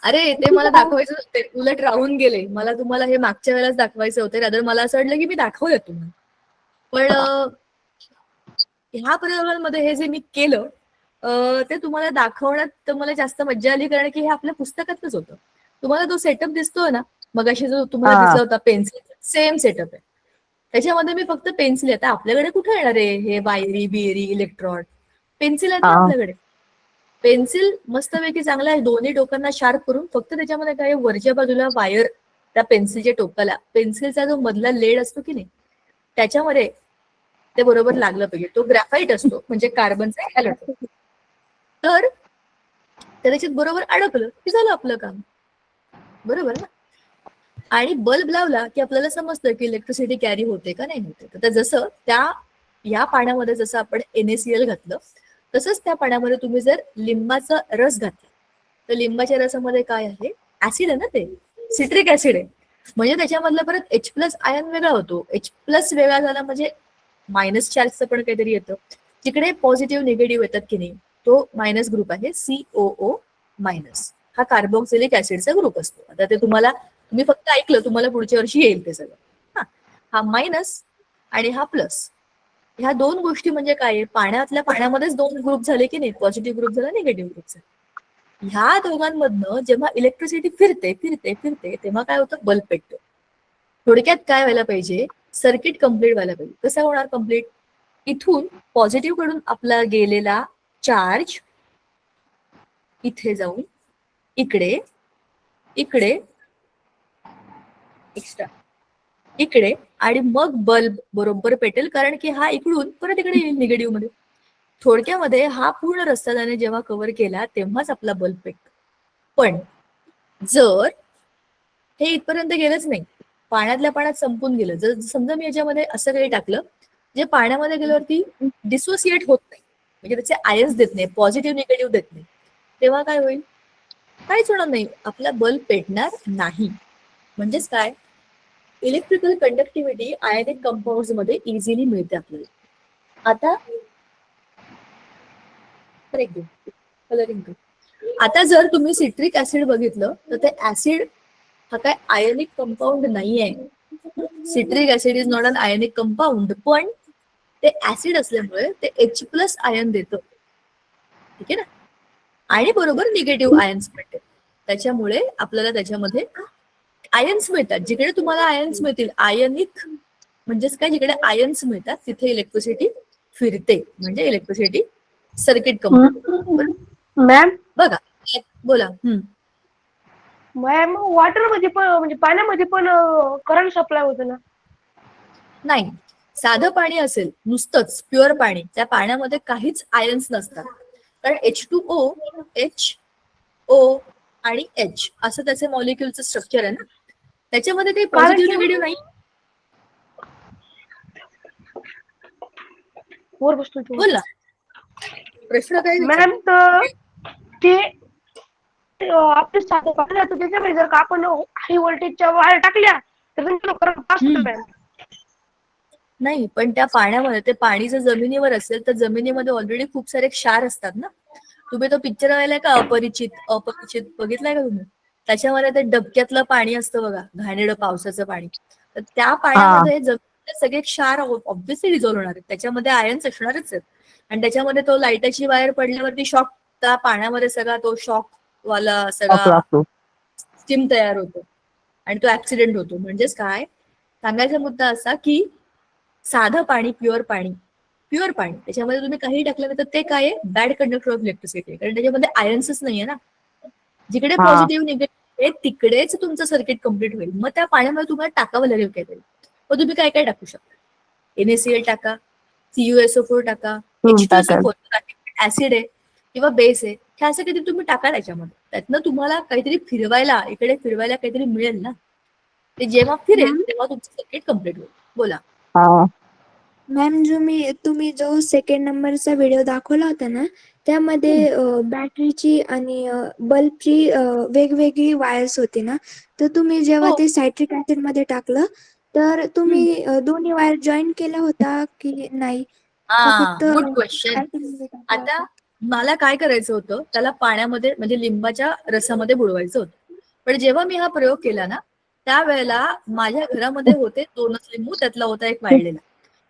अरे ते मला दाखवायचं होते, उलट राहून गेले. मला तुम्हाला हे मागच्या वेळेलाच दाखवायचे होते. रादर मला असं वाटलं की मी दाखवलं तुम्हाला. पण ह्या प्रयोगांमध्ये हे जे मी केलं ते तुम्हाला दाखवण्यात तर मला जास्त मज्जा आली, कारण की हे आपल्या पुस्तकातच होतं. तुम्हाला जो सेटअप दिसतोय ना, मगाशी जो तुम्हाला हा. दिसला होता पेन्सिल, सेम सेटअप आहे. त्याच्यामध्ये मी फक्त पेन्सिल, आता आपल्याकडे कुठे येणार आहे हे वायरी बियरी इलेक्ट्रॉड, पेन्सिल आहेत ना हा. आपल्याकडे. पेन्सिल मस्तपैकी चांगला आहे, दोन्ही टोकांना शार्प करून, फक्त त्याच्यामध्ये काय वरच्या बाजूला वायर, त्या पेन्सिलच्या टोकाला पेन्सिलचा जो मधला लेड असतो की नाही, त्याच्यामध्ये ते बरोबर लागलं पाहिजे. तो ग्रॅफाईट असतो, म्हणजे कार्बनचा ॲलॉट. तर त्याच्यात बरोबर अडकलं की झालं आपलं काम, बरोबर ना. आणि बल्ब लावला की आपल्याला समजतं की इलेक्ट्रिसिटी कॅरी होते का नाही होते. तर जसं या पाण्यामध्ये जसं आपण NaCl घातलं, तसंच त्या पाण्यामध्ये तुम्ही जर लिंबाचा रस घातला, तर लिंबाच्या रसामध्ये काय आहे, ऍसिड आहे ना, ते सिट्रिक ऍसिड आहे. म्हणजे त्याच्यामधला परत H+ आयन वेगळा होतो. H+ वेगळा झाला म्हणजे मायनस चार्जचं पण काहीतरी येतं. तिकडे पॉझिटिव्ह निगेटिव्ह येतात की नाही, तो मायनस ग्रुप आहे, COO-. हा कार्बोक्सिलिक ऍसिडचा ग्रुप असतो. आता ते तुम्ही फक्त ऐकलं, तुम्हाला पुढच्या वर्षी येईल ते सगळं. हा मायनस आणि हा प्लस, ह्या दोन गोष्टी म्हणजे काय, पाण्यातल्या पाण्यामध्येच दोन ग्रुप झाले की नाही, पॉझिटिव्ह ग्रुप झाला, निगेटिव्ह ग्रुप झाला. ह्या दोघांमधनं जेव्हा इलेक्ट्रिसिटी फिरते फिरते फिरते तेव्हा काय होतं, बल्ब पेटतो. थोडक्यात काय व्हायला पाहिजे, सर्किट कम्प्लीट व्हायला पाहिजे. कसं होणार कम्प्लीट, इथून पॉझिटिव्ह कडून आपला गेलेला चार्ज इथे जाऊन इकडे, इकडे एक्स्ट्रा, इकडे, आणि मग बल्ब बरोबर पेटेल, कारण की हा इकडून परत इकडे येईल निगेटिव्ह मध्ये. थोडक्यामध्ये हा पूर्ण रस्ता त्याने जेव्हा कव्हर केला तेव्हाच आपला बल्ब पेटतो. पण जर हे इथपर्यंत गेलंच नाही, पाण्यातल्या पाण्यात संपून गेलं, जर समजा मी याच्यामध्ये असं काही टाकलं जे पाण्यामध्ये गेल्यावरती डिसोसिएट होत नाही, म्हणजे त्याचे आयन्स देत नाही, पॉझिटिव्ह निगेटिव्ह देत नाही, तेव्हा काय होईल, काहीच होणार नाही, आपला बल्ब पेटणार नाही. म्हणजेच काय, इलेक्ट्रिकल कंडक्टिव्हिटी आयनिक कंपाऊंड मध्ये इझिली मिळते आपल्याला. आता कलरिंग, आता जर तुम्ही सिट्रिक ऍसिड बघितलं तर ते ऍसिड हा काय आयनिक कंपाऊंड नाहीये. Citric acid is not an ionic compound, पण ते ऍसिड असल्यामुळे ते H+ आयन देतं, ठीक आहे ना, आणि बरोबर निगेटिव्ह आयन्स मिळते. त्याच्यामुळे आपल्याला त्याच्यामध्ये आयन्स मिळतात. जिकडे तुम्हाला आयन्स मिळतील, आयनिक म्हणजेच काय, जिकडे आयन्स मिळतात तिथे इलेक्ट्रिसिटी फिरते, म्हणजे इलेक्ट्रिसिटी सर्किट कम्प्लीट. मॅम बघा, बोला. मॅम, वॉटर मध्ये पण म्हणजे पाण्यामध्ये पण करंट सप्लाय होतो ना? नाही, साधं पाणी असेल नुसतंच प्युअर पाणी, त्या पाण्यामध्ये काहीच आयन्स नसतात, कारण H2O, HO आणि H असं त्याचे मॉलिक्युलचं स्ट्रक्चर आहे ना, त्याच्यामध्ये काही कारण पॉझिटिव्ह की निगेटिव्ह नाही. वर बसतो तो. बोल ना, प्रश्न काय विचार. मॅम, तर ते आपले साधं पाणी असतं, त्याच्यामध्ये जर का आपण हाय व्होल्टेजच्या वायर टाकल्या तर त्यांच्यावर करंट पास होतो मॅम. नाही, पण त्या पाण्यामध्ये, ते पाणी जर जमिनीवर असेल तर जमिनीमध्ये ऑलरेडी खूप सारे क्षार असतात ना. तुम्ही तो पिक्चर पाहिलाय का, अपरिचित बघितलाय का तुम्ही, त्याच्यामध्ये ते डबक्यातलं पाणी असतं बघा, घाणेरडं पावसाचं पाणी, तर त्या हा. पाण्यामध्ये जमिनीतले सगळे क्षार ऑब्व्हियसली डिझॉल्व्ह होणार आहेत, त्याच्यामध्ये आयन्स असणारच आहेत. आणि त्याच्यामध्ये तो लाईटाची वायर पडल्यावरती शॉक, त्या पाण्यामध्ये सगळा तो शॉक वाला शॉक सगळा लागतो. स्टीम तयार होतो आणि तो ऍक्सिडेंट होतो. म्हणजेच काय, सांगायचा मुद्दा असा की साधं पाणी, प्युअर पाणी, त्याच्यामध्ये तुम्ही काही टाकलं तर ते काय आहे, बॅड कंडक्टर ऑफ इलेक्ट्रिसिटी, कारण त्याच्यामध्ये आयन्सच नाहीये ना. जिकडे हा. पॉझिटिव्ह निगेटिव्ह आहे तिकडेच तुमचं सर्किट कम्प्लीट होईल. मग त्या पाण्यामध्ये तुम्हाला टाकावं लागेल काहीतरी. मग तुम्ही काय काय टाकू शकता, NaCl टाका, CuSO4 टाका, टाकायचं. H2SO4 ऍसिड आहे किंवा बेस आहे, हे असं काहीतरी तुम्ही टाका त्याच्यामध्ये. त्यातनं तुम्हाला काहीतरी फिरवायला, इकडे फिरवायला काहीतरी मिळेल ना. ते जेव्हा फिरेल तेव्हा तुमचं सर्किट कम्प्लीट होईल. बोला. हा. मॅम, तुम्ही जो सेकंड नंबरचा व्हिडिओ दाखवला होता ना, त्यामध्ये बॅटरीची आणि बल्बची वेगवेगळी वायर्स होती ना, तर तुम्ही जेव्हा हो. ते सायट्रिक ऍसिड मध्ये टाकलं तर हम्म. तुम्ही दोन्ही वायर जॉईन केल्या होता की नाही, का हा, फक्त गुड क्वेश्चन. ऍसिड मध्ये टाकला आता होता? मला काय करायचं होतं, त्याला पाण्यामध्ये म्हणजे लिंबाच्या रसामध्ये बुडवायचं होतं. पण जेव्हा मी हा प्रयोग केला ना, त्यावेळेला माझ्या घरामध्ये होते 2च लिंबू, त्यातला होता एक वाळलेला.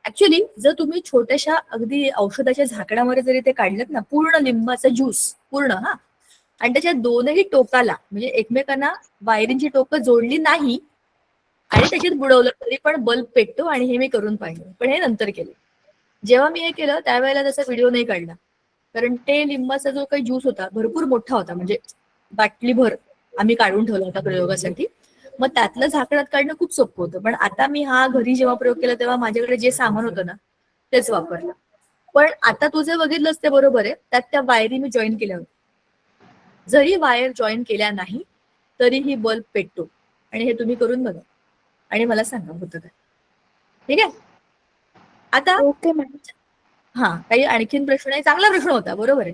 ऍक्च्युली जर तुम्ही छोट्याशा अगदी औषधाच्या झाकणामध्ये जरी ते काढलेत ना, पूर्ण लिंबाचा ज्यूस पूर्ण, हा, आणि त्याच्या दोनही टोकाला म्हणजे एकमेकांना वायरींची टोकं जोडली नाही आणि त्याच्यात बुडवलं तरी पण बल्ब पेटतो, आणि हे मी करून पाहिलं, पण हे नंतर केलं. जेव्हा मी हे केलं त्यावेळेला त्याचा व्हिडिओ नाही काढला, कारण ते लिंबाचा जो काही ज्यूस होता भरपूर मोठा होता, म्हणजे बाटलीभर आम्ही काढून ठेवला होता प्रयोगासाठी. मग त्यातलं झाकणात काढणं खूप सोपं होतं. पण आता मी हा घरी जेव्हा प्रयोग केला तेव्हा माझ्याकडे जे सामान होतं ना तेच वापरलं. पण आता तू जे बघितलंस ते बरोबर आहे, त्यात त्या वायरी मी जॉईन केल्या होत्या. जरी वायर जॉईन केल्या नाही तरीही बल्ब पेटतो, आणि हे तुम्ही करून बघा आणि मला सांगा होतं काय. ठीक आहे. आता ओके मॅम. हा, काही आणखीन प्रश्न आहे? चांगला प्रश्न होता, बरोबर आहे.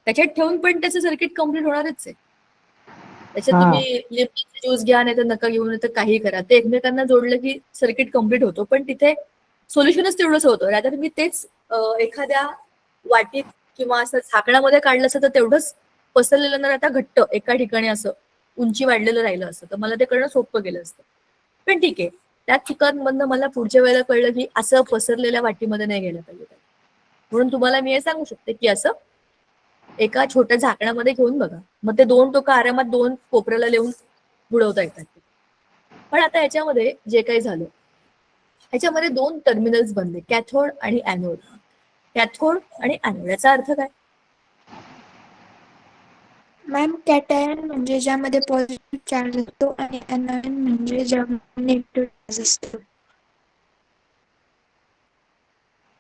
त्याच्यात ठेवून पण त्याचं सर्किट कम्प्लीट होणारच आहे. त्याच्यात हा. तुम्ही लिंबाचा ज्यूस घ्या, नाही तर नका घेऊन, नाही तर काही करा, ते एकमेकांना जोडलं की सर्किट कम्प्लीट होतो. पण तिथे सोल्युशनच तेवढंच होतं. रादर मी तेच एखाद्या वाटीत किंवा असं झाकणामध्ये काढलं असतं तर तेवढंच पसरलेलं न राहता घट्ट एका ठिकाणी असं उंची वाढलेलं राहिलं असतं, तर मला ते करणं सोपं गेलं असतं. पण ठीक आहे, त्या चुकांमधनं मला पुढच्या वेळेला कळलं की असं पसरलेल्या वाटीमध्ये नाही गेलं पाहिजे. म्हणून तुम्हाला मी हे सांगू शकते की असं एका छोट्या झाकणामध्ये घेऊन बघा, मग ते 2 टोकं आरामात 2 कोपऱ्याला लिहून बुडवता येतात. पण आता याच्यामध्ये जे काही झालं, ह्याच्यामध्ये 2 टर्मिनल्स बनले, कॅथोड आणि ॲनोड. कॅथोड आणि ॲनोड याचा अर्थ काय? मॅम, कॅटायन म्हणजे ज्यामध्ये पॉझिटिव्ह चार्ज असतो आणि ऍनायन म्हणजे ज्यामध्ये निगेटिव्ह चार्ज असतो.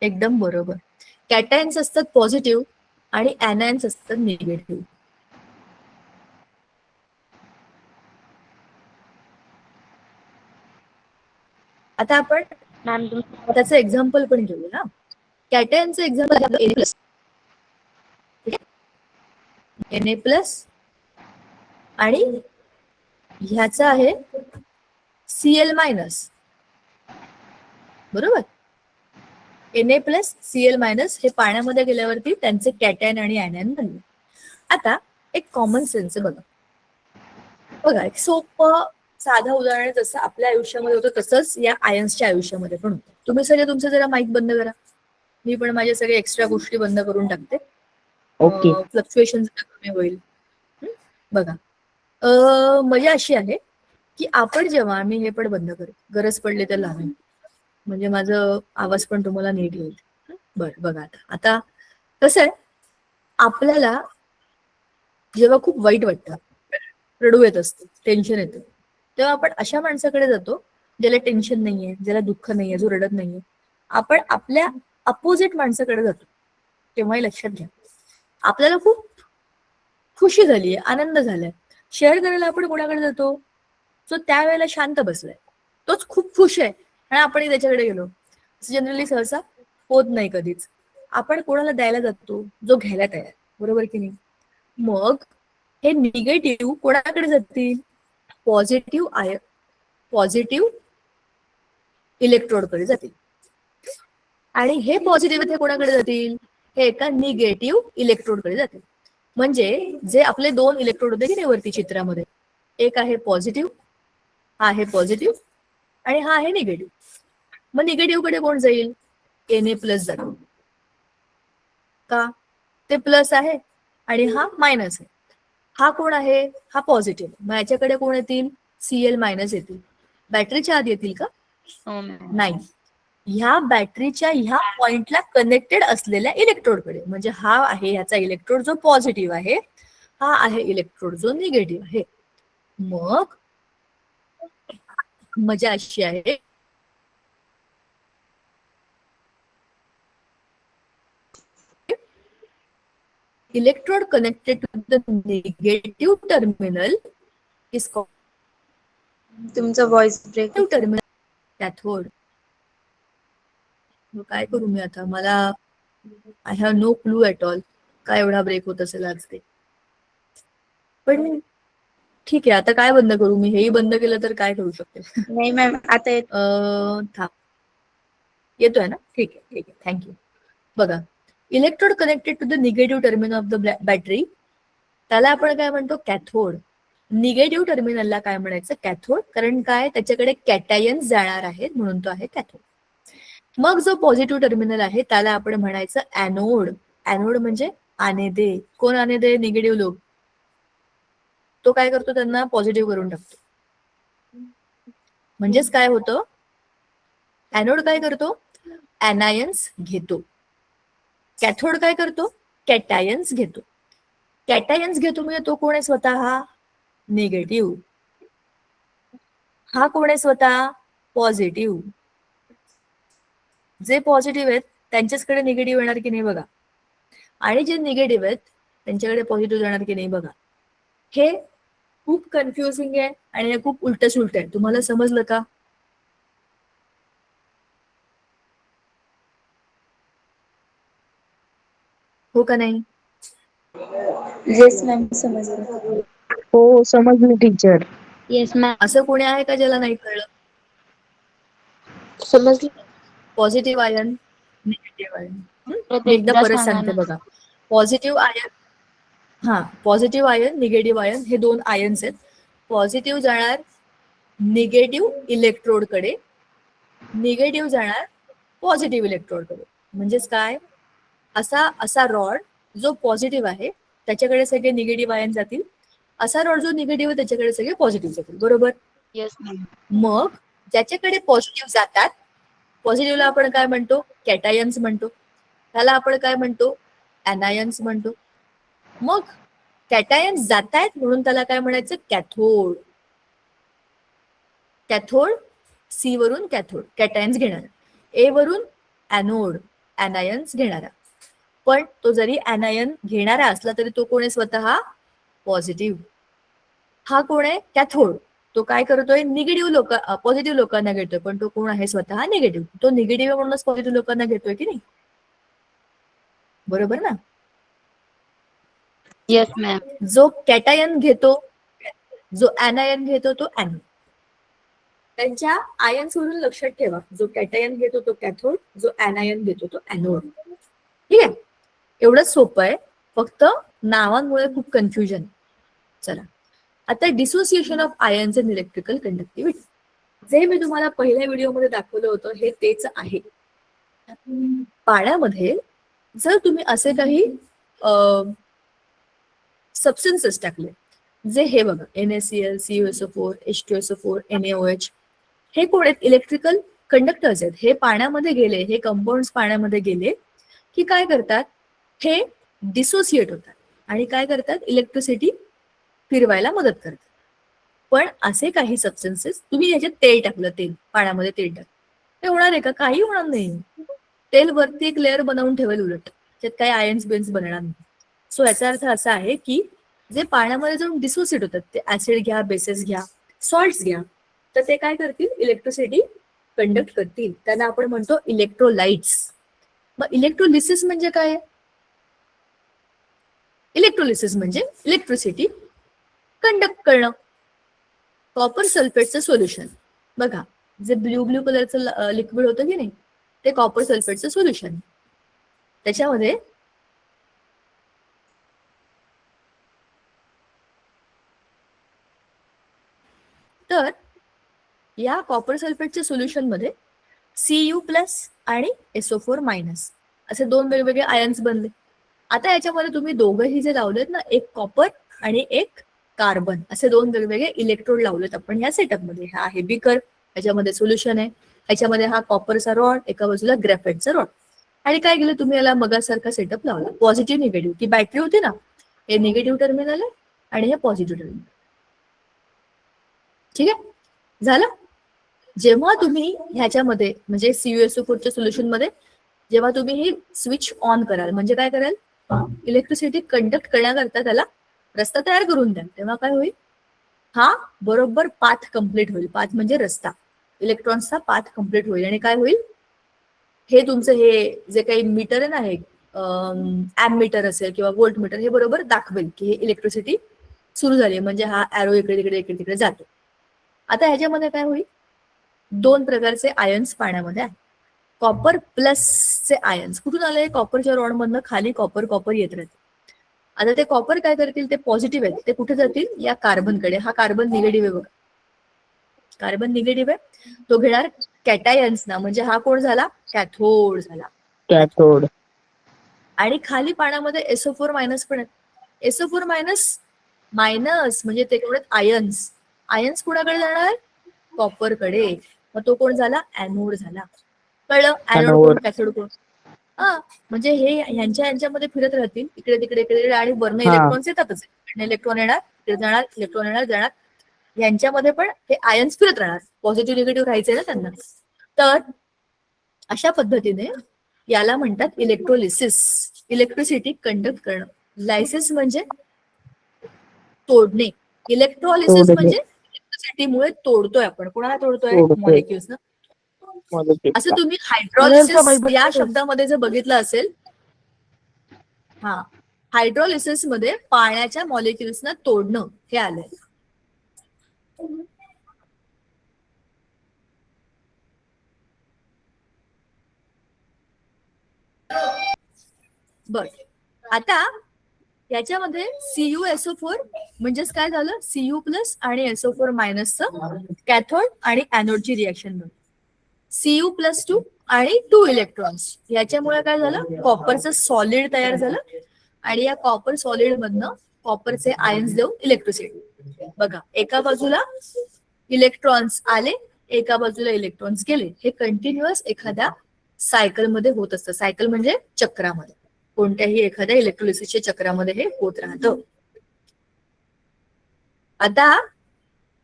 एकदम बरोबर. कॅटायन्स असतात पॉझिटिव्ह आणि ॲनायन्स असतात निगेटिव्ह. आता आपण त्याचं एक्झाम्पल पण घेऊ ना. कॅटायनचं एक्झाम्पल Na+ आणि ह्याचं आहे Cl-, बरोबर. Na+, Cl- हे पाण्यामध्ये गेल्यावरती त्यांचे कॅटायन आणि ॲनायन बनले. आता एक कॉमन सेन्स बघा. एक सोपं साधं उदाहरण जसं आपल्या आयुष्यामध्ये होतं तसंच या आयन्सच्या आयुष्यामध्ये पण होतं. तुम्ही सगळे तुमचं जरा माईक बंद करा, मी पण माझे सगळे एक्स्ट्रा गोष्टी बंद करून टाकते. ओके. फ्लक्च्युएशन कमी होईल. बघा, मजा अशी आहे की आपण जेव्हा, मी हे पण बंद करेल, गरज पडली तर लावेन, म्हणजे माझं आवाज पण तुम्हाला नीट येईल. बरं, बघा आता कसं आहे, आपल्याला जेव्हा खूप वाईट वाटतं, रडू येत असतं, टेन्शन येतं, तेव्हा आपण अशा माणसाकडे जातो ज्याला टेन्शन नाहीये, ज्याला दुःख नाहीये, जो रडत नाहीये. आपण आपल्या अपोजिट माणसाकडे जातो तेव्हाही लक्षात घ्या, आपल्याला खूप खुशी झालीये, आनंद झालाय, शेअर करायला आपण कोणाकडे जातो? जो त्यावेळेला शांत बसलाय, तोच खूप खुश आहे आणि आपणही त्याच्याकडे गेलो. जनरली सहसा होत नाही कधीच. आपण कोणाला द्यायला जातो जो घ्यायला तयार, बरोबर की नाही? मग हे निगेटिव्ह कोणाकडे जातील? पॉझिटिव्ह इलेक्ट्रोडकडे जातील. आणि हे पॉझिटिव्ह इथे कोणाकडे जातील? हे एका निगेटिव्ह इलेक्ट्रोडकडे जातील. म्हणजे जे आपले 2 इलेक्ट्रोड होते की नाही वरती चित्रामध्ये, एक आहे पॉझिटिव्ह, हा आहे पॉझिटिव्ह, आणि हा आहे निगेटिव्ह. मग निगेटिव्ह कडे कोण जाईल? Na+ जाईल. का? ते प्लस आहे आणि हा मायनस आहे. हा कोण आहे? हा पॉझिटिव्ह. मग याच्याकडे कोण येतील? Cl- येतील. बॅटरीच्या आत येतील का? नाही. ह्या बॅटरीच्या ह्या पॉइंटला कनेक्टेड असलेल्या इलेक्ट्रोडकडे, म्हणजे हा आहे ह्याचा इलेक्ट्रोड जो पॉझिटिव्ह आहे, हा आहे इलेक्ट्रोड जो निगेटिव्ह आहे. मग मजा अशी आहे, electrode connected to the negative terminal is तुमचा व्हॉइस ब्रेक होतो. Terminal cathode. काय करू मी आता? मला I have no clue at all. काय एवढा ब्रेक होत असेल आज ते. पण ठीक आहे, आता काय बंद करू मी? हेही बंद केलं तर काय करू शकते? नाही मॅम आता थांब, येतोय ना? ठीक आहे ठीक आहे, थँक्यू. बघा, electrode connected to the negative terminal of the battery, त्याला आपण काय म्हणतो? कॅथोड. निगेटिव्ह टर्मिनलला काय म्हणायचं? कॅथोड. कारण काय, त्याच्याकडे कॅटायन्स जाणार आहेत म्हणून तो आहे कॅथोड. मग जो पॉझिटिव्ह टर्मिनल आहे त्याला आपण म्हणायचं ॲनोड. ॲनोड म्हणजे आने दे. कोण आने दे? निगेटिव्ह लोक. तो काय करतो? त्यांना पॉझिटिव्ह करून टाकतो. म्हणजेच काय होतं? ॲनोड काय करतो? ॲनायन्स घेतो. कॅथोड काय करतो? कॅटायन्स घेतो. कॅटायन्स घेतो म्हणजे तो कोण आहे स्वतः? निगेटिव्ह. हा कोण आहे स्वतः? पॉझिटिव्ह. जे पॉझिटिव्ह आहेत त्यांच्याचकडे निगेटिव्ह येणार की नाही बघा, आणि जे निगेटिव्ह आहेत त्यांच्याकडे पॉझिटिव्ह जाणार की नाही बघा. हे खूप कन्फ्युजिंग आहे आणि हे खूप उलट सुलट आहे. तुम्हाला समजलं का? हो का नाही? येस मॅम समजलं. हो समजलं टीचर. Yes ma'am. असं कोणी आहे का ज्याला नाही कळलं? समजलं. Positive ion, negative ion. परत मी एकदा एकदा परत सांगा सांगते ना. बघा. Positive ion, positive ion, negative ion हे दोन आयन्स आहेत. पॉझिटिव्ह जाणार निगेटिव्ह इलेक्ट्रोडकडे, निगेटिव्ह जाणार पॉझिटिव्ह इलेक्ट्रोडकडे. म्हणजेच काय, असा असा रॉड जो पॉझिटिव्ह आहे त्याच्याकडे सगळे निगेटिव्ह आयन जातील, असा रॉड जो निगेटिव्ह आहे त्याच्याकडे सगळे पॉझिटिव्ह जातील. बरोबर? Yes ma'am. मग ज्याच्याकडे पॉझिटिव्ह जातात, पॉझिटिव्हला आपण काय म्हणतो? कॅटायन्स म्हणतो. त्याला आपण काय म्हणतो? ॲनायन्स म्हणतो. मग कॅटायन्स जात आहेत म्हणून त्याला काय म्हणायचं? कॅथोड. कॅथोड, सी वरून कॅथोड, कॅटायन्स घेणारा. ए वरून ॲनोड, ॲनायन्स घेणारा. पण तो जरी ॲनायन घेणारा असला तरी तो कोण आहे स्वतः? पॉझिटिव्ह. हा कोण आहे? कॅथोड. तो काय करतोय? निगेटिव्ह पॉझिटिव्ह लोकांना घेतोय, पण तो कोण आहे स्वतः? निगेटिव्ह. तो निगेटिव्ह म्हणूनच पॉझिटिव्ह लोकांना घेतोय की नाही? बरोबर ना? Yes ma'am. जो कॅटायन घेतो, जो ॲनायन घेतो तो ॲनोड. त्यांच्या आयन्स वरून लक्षात ठेवा, जो कॅटायन घेतो तो कॅथोड, जो ॲनायन घेतो तो ॲनोड. ठीक आहे? एवढंच सोपं आहे, फक्त नावांमुळे खूप कन्फ्युजन. चला, आता dissociation of ions in electrical conductivity, जे मी तुम्हाला पहिल्या व्हिडिओमध्ये दाखवलं होतं हे तेच आहे. पाण्यामध्ये जर तुम्ही असे काही सबस्टन्सेस टाकले, जे हे बघा NaCl, CuSO4, H2SO4, NaOH, हे कोण आहेत? इलेक्ट्रिकल कंडक्टर्स आहेत. हे पाण्यामध्ये गेले, हे कंपाऊंड्स पाण्यामध्ये गेले की काय करतात? हे डिसोसिएट होतात आणि काय करतात? इलेक्ट्रिसिटी फिरवायला मदत करतात. पण असे काही सबस्टन्सेस, तुम्ही याच्यात तेल टाकलं, तेल पाण्यामध्ये तेल टाक, ते होणार आहे का? काही होणार नाही. तेल वरती एक लेअर बनवून ठेवेल, उलट त्यात काही आयन्स बेन्स बनणार नाही. सो याचा अर्थ असा आहे की जे पाण्यामध्ये जाऊन डिसोसिएट होतात, ते ऍसिड घ्या, बेसेस घ्या, सॉल्ट्स घ्या, तर ते काय करतील? इलेक्ट्रिसिटी कंडक्ट करतील. त्यांना आपण म्हणतो इलेक्ट्रोलाइट्स. मग इलेक्ट्रोलिसिस म्हणजे काय? इलेक्ट्रोलिसिस म्हणजे इलेक्ट्रिसिटी कंडक्ट करणं. कॉपर सल्फेटचं सोल्युशन बघा, जे ब्ल्यू ब्ल्यू कलरचं लिक्विड होतं की नाही, ते कॉपर सल्फेटचं सोल्युशन. त्याच्यामध्ये तर या कॉपर सल्फेटच्या सोल्युशन मध्ये Cu+ आणि SO4- असे दोन वेगवेगळे आयन्स बनले. आता याच्यामध्ये तुम्ही दोघंही जे लावलेत ना, एक कॉपर आणि एक कार्बन, असे दोन वेगवेगळे इलेक्ट्रोड लावलेत आपण या सेटअपमध्ये. हा आहे बीकर, याच्यामध्ये सोल्युशन आहे, याच्यामध्ये हा कॉपरचा रॉड, एका बाजूला ग्रॅफाइटचा रॉड. आणि काय केलं तुम्ही? याला मगासारखा सेटअप लावला. पॉझिटिव्ह निगेटिव्ह, ती बॅटरी होती ना, हे निगेटिव्ह टर्मिनल आहे आणि हे पॉझिटिव्ह टर्मिनल. ठीक आहे, झालं. जेव्हा तुम्ही ह्याच्यामध्ये म्हणजे CuSO4च्या सोल्युशन मध्ये जेव्हा तुम्ही हे स्विच ऑन कराल, म्हणजे काय कराल? इलेक्ट्रिसिटी कंडक्ट करण्याकरता त्याला रस्ता तयार करून द्या, तेव्हा काय होईल? हा बरोबर पाथ कम्प्लीट होईल. पाथ म्हणजे रस्ता, इलेक्ट्रॉन्सचा पाथ कम्प्लीट होईल. आणि काय होईल? हे तुमचं हे जे काही मीटर आहे ना, हे ॲममीटर असेल किंवा व्होल्ट मीटर हे बरोबर दाखवेल की हे इलेक्ट्रिसिटी सुरू झाली, म्हणजे हा ॲरो इकडे तिकडे इकडे तिकडे जातो. आता ह्याच्यामध्ये काय होईल, 2 प्रकारचे आयन्स पाण्यामध्ये आहेत. कॉपर प्लसचे आयन्स कुठून आले, कॉपरच्या रॉड मधनं खाली कॉपर कॉपर येत राहते. आता ते कॉपर काय करतील, ते पॉझिटिव्ह आहेत, ते कुठे जातील, या कार्बनकडे. हा कार्बन निगेटिव्ह आहे बघा, कार्बन निगेटिव्ह आहे, तो घेणार कॅटायन्स ना, म्हणजे हा कोण झाला, कॅथोड झाला. कॅथोड. आणि खाली पाण्यामध्ये SO4 मायनस पण आहेत. SO4 मायनस मायनस म्हणजे ते कोण आयन्स. आयन्स कुणाकडे जाणार, कॉपरकडे. मग तो कोण झाला, ॲनोड झाला. कळलं, ॲनोड कोण कॅथोड कोण. हा, म्हणजे हे यांच्यामध्ये फिरत राहतील इकडे तिकडे इकडे, आणि वरनं इलेक्ट्रॉन्स येतातच. इलेक्ट्रॉन येणार, इकडे जाणार, इलेक्ट्रॉन येणार जाणार, यांच्यामध्ये पण हे आयन्स फिरत राहणार. पॉझिटिव्ह निगेटिव्ह राहायचंय ना त्यांना. तर अशा पद्धतीने याला म्हणतात इलेक्ट्रोलिसिस, इलेक्ट्रिसिटी कंडक्ट करणं. लायसिस म्हणजे तोडणे, इलेक्ट्रोलिसिस म्हणजे इलेक्ट्रिसिटीमुळे तोडतोय आपण. कोणाला तोडतोय, मॉलिक्युल्स ना. असं तुम्ही हायड्रॉलिसिस या शब्दामध्ये जर बघितलं असेल, हा, हायड्रॉलिसिस मध्ये पाण्याच्या मॉलिक्युल्सना तोडणं हे आलंय. बर, आता याच्यामध्ये CuSO4 म्हणजेच काय झालं, Cu प्लस आणि SO4 मायनसचं कॅथोड आणि ॲनोडची रिएक्शन बनली. Cu प्लस 2 आणि 2 इलेक्ट्रॉन्स, याच्यामुळे काय झालं, कॉपरचं सॉलिड तयार झालं. आणि या कॉपर सॉलिड मधनं कॉपरचे आयन्स देऊन इलेक्ट्रिसिटी. बघा, एका बाजूला इलेक्ट्रॉन्स आले, एका बाजूला इलेक्ट्रॉन्स गेले. हे कंटिन्युअस एखाद्या सायकल मध्ये होत असतं. सायकल म्हणजे चक्रामध्ये, कोणत्याही एखाद्या इलेक्ट्रोलिसिसच्या चक्रामध्ये हे होत राहतं. आता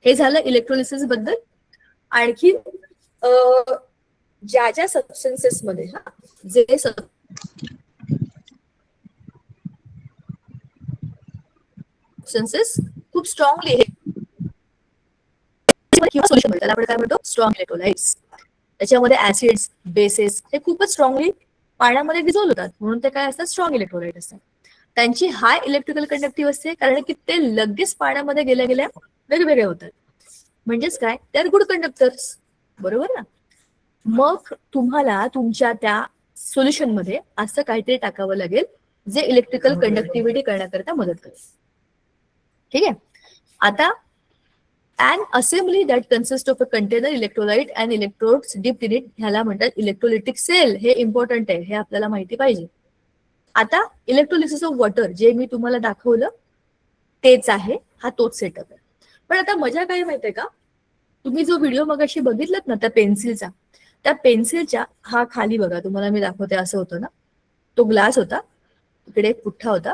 हे झालं इलेक्ट्रोलिसिस बद्दल. आणखी ज्या ज्या सबस्टन्सेस मध्ये जे सबस्टन्सेस खूप स्ट्रॉंगली किंवा सोल्युशन, त्याला आपण काय म्हणतो, स्ट्रॉंग इलेक्ट्रोलाइट्स. त्याच्यामध्ये ऍसिड्स, बेसेस हे खूपच स्ट्रॉंगली पाण्यामध्ये डिझॉल्व्ह होतात, म्हणून ते काय असतात, स्ट्रॉंग इलेक्ट्रोलाइट असतात. त्यांची हाय इलेक्ट्रिकल कंडक्टिव्ह असते, कारण की ते लगेच पाण्यामध्ये गेल्या गेल्या वेगवेगळे होतात. म्हणजेच काय, ते आर गुड कंडक्टर्स, बरोबर ना. मग तुम्हाला तुमच्या त्या सोल्युशन मध्ये असं काहीतरी टाकावं लागेल जे इलेक्ट्रिकल कंडक्टिव्हिटी करण्याकरता मदत करेल. ठीक आहे. आता an assembly that consists of a container, electrolyte and electrodes dipped in it, ह्याला म्हणतात इलेक्ट्रोलिटिक सेल. हे इम्पॉर्टंट आहे, हे आपल्याला माहिती पाहिजे. आता इलेक्ट्रोलिसिस ऑफ वॉटर जे मी तुम्हाला दाखवलं तेच आहे, हा तोच सेटअप आहे. पण आता मजा काय माहितीये का, तुम्ही जो व्हिडिओ मगाशी बघितलात ना त्या पेन्सिलचा, त्या पेन्सिलच्या हा खाली बघा, तुम्हाला मी दाखवते, असं होतं ना, तो ग्लास होता, इकडे एक पुठ्ठा होता,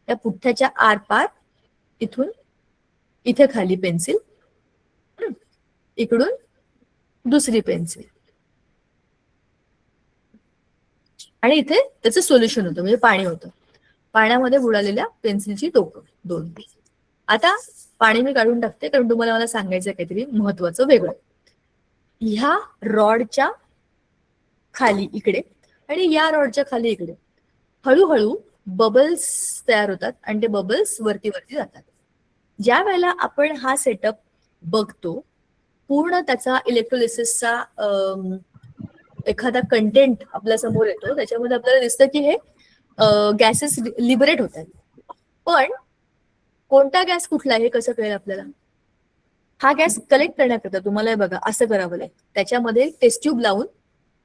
त्या पुठ्ठ्याच्या आरपार इथून इथे खाली पेन्सिल, इकडून दुसरी पेन्सिल, आणि इथे त्याचं सोल्युशन होतं, म्हणजे पाणी होतं. पाण्यामध्ये बुडालेल्या पेन्सिलची टोकं 2. आता पाणी मी काढून टाकते, कारण तुम्हाला मला सांगायचं काहीतरी महत्वाचं वेगळं. ह्या रॉडच्या खाली इकडे आणि या रॉडच्या खाली इकडे हळूहळू बबल्स तयार होतात, आणि ते बबल्स वरती वरती जातात. ज्या वेळेला आपण हा सेटअप बघतो, पूर्ण त्याचा इलेक्ट्रोलिसिसचा एखादा कंटेंट आपल्या समोर येतो, त्याच्यामध्ये आपल्याला दिसतं की हे गॅसेस लिबरेट होत आहेत. पण कोणता गॅस कुठला आहे हे कसं कळेल आपल्याला, हा गॅस कलेक्ट करण्याकरता तुम्हाला बघा असं करावं लागेल. त्याच्यामध्ये टेस्ट ट्यूब लावून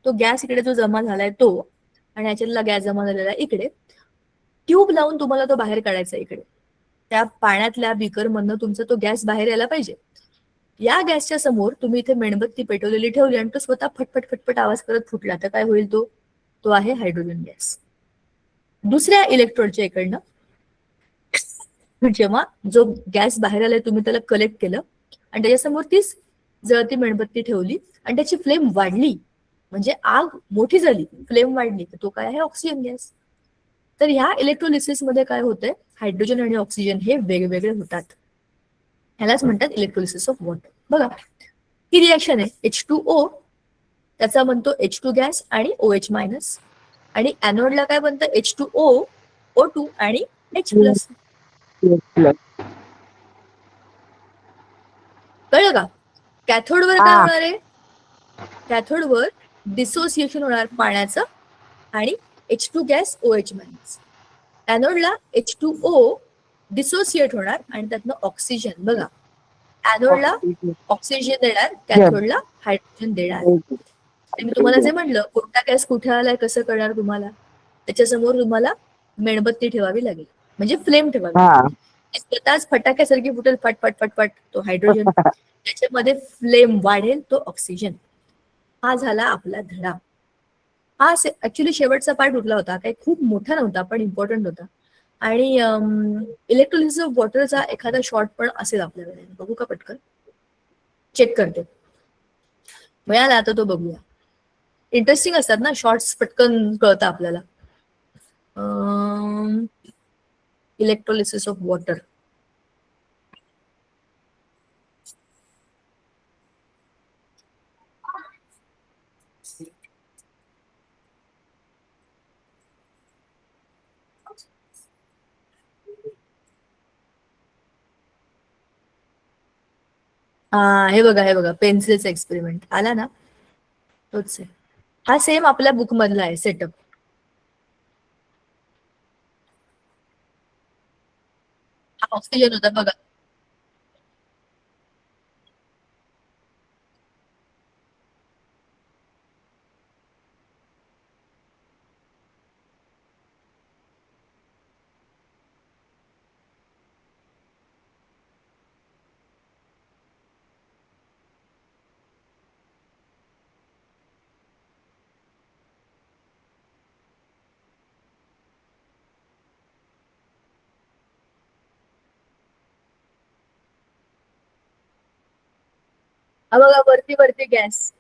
तो गॅस इकडे जो जमा झालाय तो, आणि याच्यातला गॅस जमा झालेला इकडे, ट्यूब लावून तुम्हाला तो बाहेर काढायचा. इकडे त्या पाण्यातल्या बीकर मधनं तुमचा तो गॅस बाहेर यायला पाहिजे. या गॅसच्या समोर तुम्ही इथे मेणबत्ती पेटवलेली ठेवली आणि तो स्वतः फटफट फटफट आवाज करत फुटला, तर काय होईल, तो आहे हायड्रोजन गॅस. दुसऱ्या इलेक्ट्रोडच्या इकडनं जेव्हा जो गॅस बाहेर आलाय तुम्ही त्याला कलेक्ट केलं आणि त्याच्यासमोर तीच जळती मेणबत्ती ठेवली आणि त्याची फ्लेम वाढली, म्हणजे आग मोठी झाली, फ्लेम वाढली, तर तो काय आहे, ऑक्सिजन गॅस. तर ह्या इलेक्ट्रोलिसिस मध्ये काय होतंय, हायड्रोजन आणि ऑक्सिजन हे वेगवेगळे होतात. ह्यालाच म्हणतात इलेक्ट्रोलिसिस ऑफ वॉटर. बघा, ही रिएक्शन आहे H2O, त्याचा म्हणतो H2 गॅस आणि OH मायनस. आणि ॲनोडला काय बनतं? H2O, O2 आणि H+. कळलं का? कॅथोडवर काय हा होणार आहे? कॅथोडवर डिसोसिएशन होणार पाण्याचं आणि H2 गॅस OH मायनस. ॲनोडला H2O डिसोसिएट होणार आणि त्यातनं ऑक्सिजन. बघा, ॲनोडला ऑक्सिजन देणार, कॅथोडला हायड्रोजन देणार. आणि मी तुम्हाला जे म्हणलं कोणता गॅस कुठे आलाय कसं कळणार तुम्हाला, त्याच्यासमोर तुम्हाला मेणबत्ती ठेवावी लागेल, म्हणजे फ्लेम ठेवावी हा लागेल. ती स्वतःच फटाक्यासारखी फुटेल, फट फट फट फट, तो हायड्रोजन. त्याच्यामध्ये फ्लेम वाढेल, तो ऑक्सिजन. हा झाला आपला धडा. हा ऍक्च्युली शेवटचा पार्ट उरला होता, काही खूप मोठा नव्हता पण इम्पॉर्टंट होता. आणि इलेक्ट्रोलिसिस ऑफ वॉटरचा एखादा शॉर्ट पण असेल आपल्याकडे, बघू का पटकन? चेक करते. मिळाला आता तो बघूया. इंटरेस्टिंग असतात ना शॉर्ट्स, पटकन कळतं आपल्याला. Electrolysis of water. हे बघा पेन्सिलचा एक्सपेरिमेंट आला ना, तोच आहे हा. सेम आपल्या बुक मधला आहे सेटअप. हा ऑक्सिजन होता बघा. हा बघा, वरती वरती गॅस.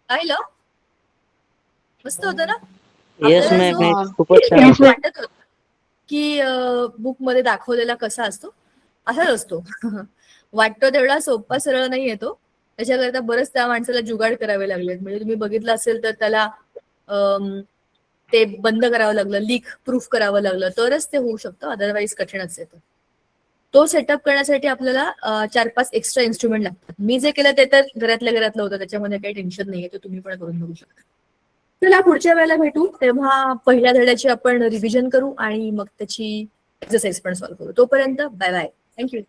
पाहिलं? मस्त होतं ना. येस आपल्याला मॅम, जो खूपच छान होतं. वाटत होत की बुक मध्ये दाखवलेला कसा असतो असाच असतो. वाटतो तेवढा सोपा सरळ नाही येतो. त्याच्याकरता बरंच त्या माणसाला जुगाड करावे लागले. म्हणजे तुम्ही बघितलं असेल तर त्याला ते बंद करावं लागलं, लीक प्रूफ करावं लागलं, तरच ते होऊ शकतं, अदरवाईज कठीणच येतं. तो सेटअप करण्यासाठी आपल्याला 4-5 एक्स्ट्रा इन्स्ट्रुमेंट लागतात. मी जे केलं ते तर घरातल्या घरातलं होतं, त्याच्यामध्ये काही टेन्शन नाहीये, ते तुम्ही पण करून बघू शकता. चला, पुढच्या वेळेला भेटू तेव्हा पहिल्या धड्याची आपण रिव्हिजन करू आणि मग त्याची एक्सरसाइज पण सॉल्व्ह करू. तोपर्यंत bye bye. Thank you.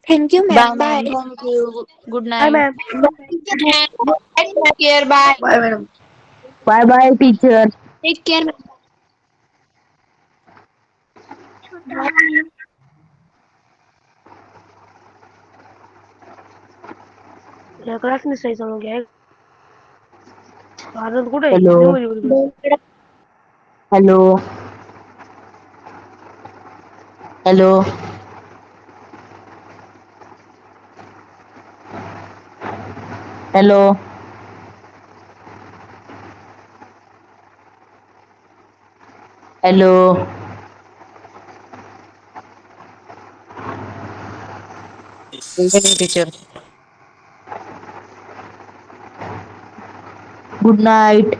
Thank you bye ma'am. Ma'am, bye. Thank you. Good bye night. Ma'am. Take care. Bye. Bye madam. Bye bye teacher. Take care. या क्लास मिसायचा मग आहे. आनंद कुठे हॅलो आहे? Hello hello hello hello teacher. Good night.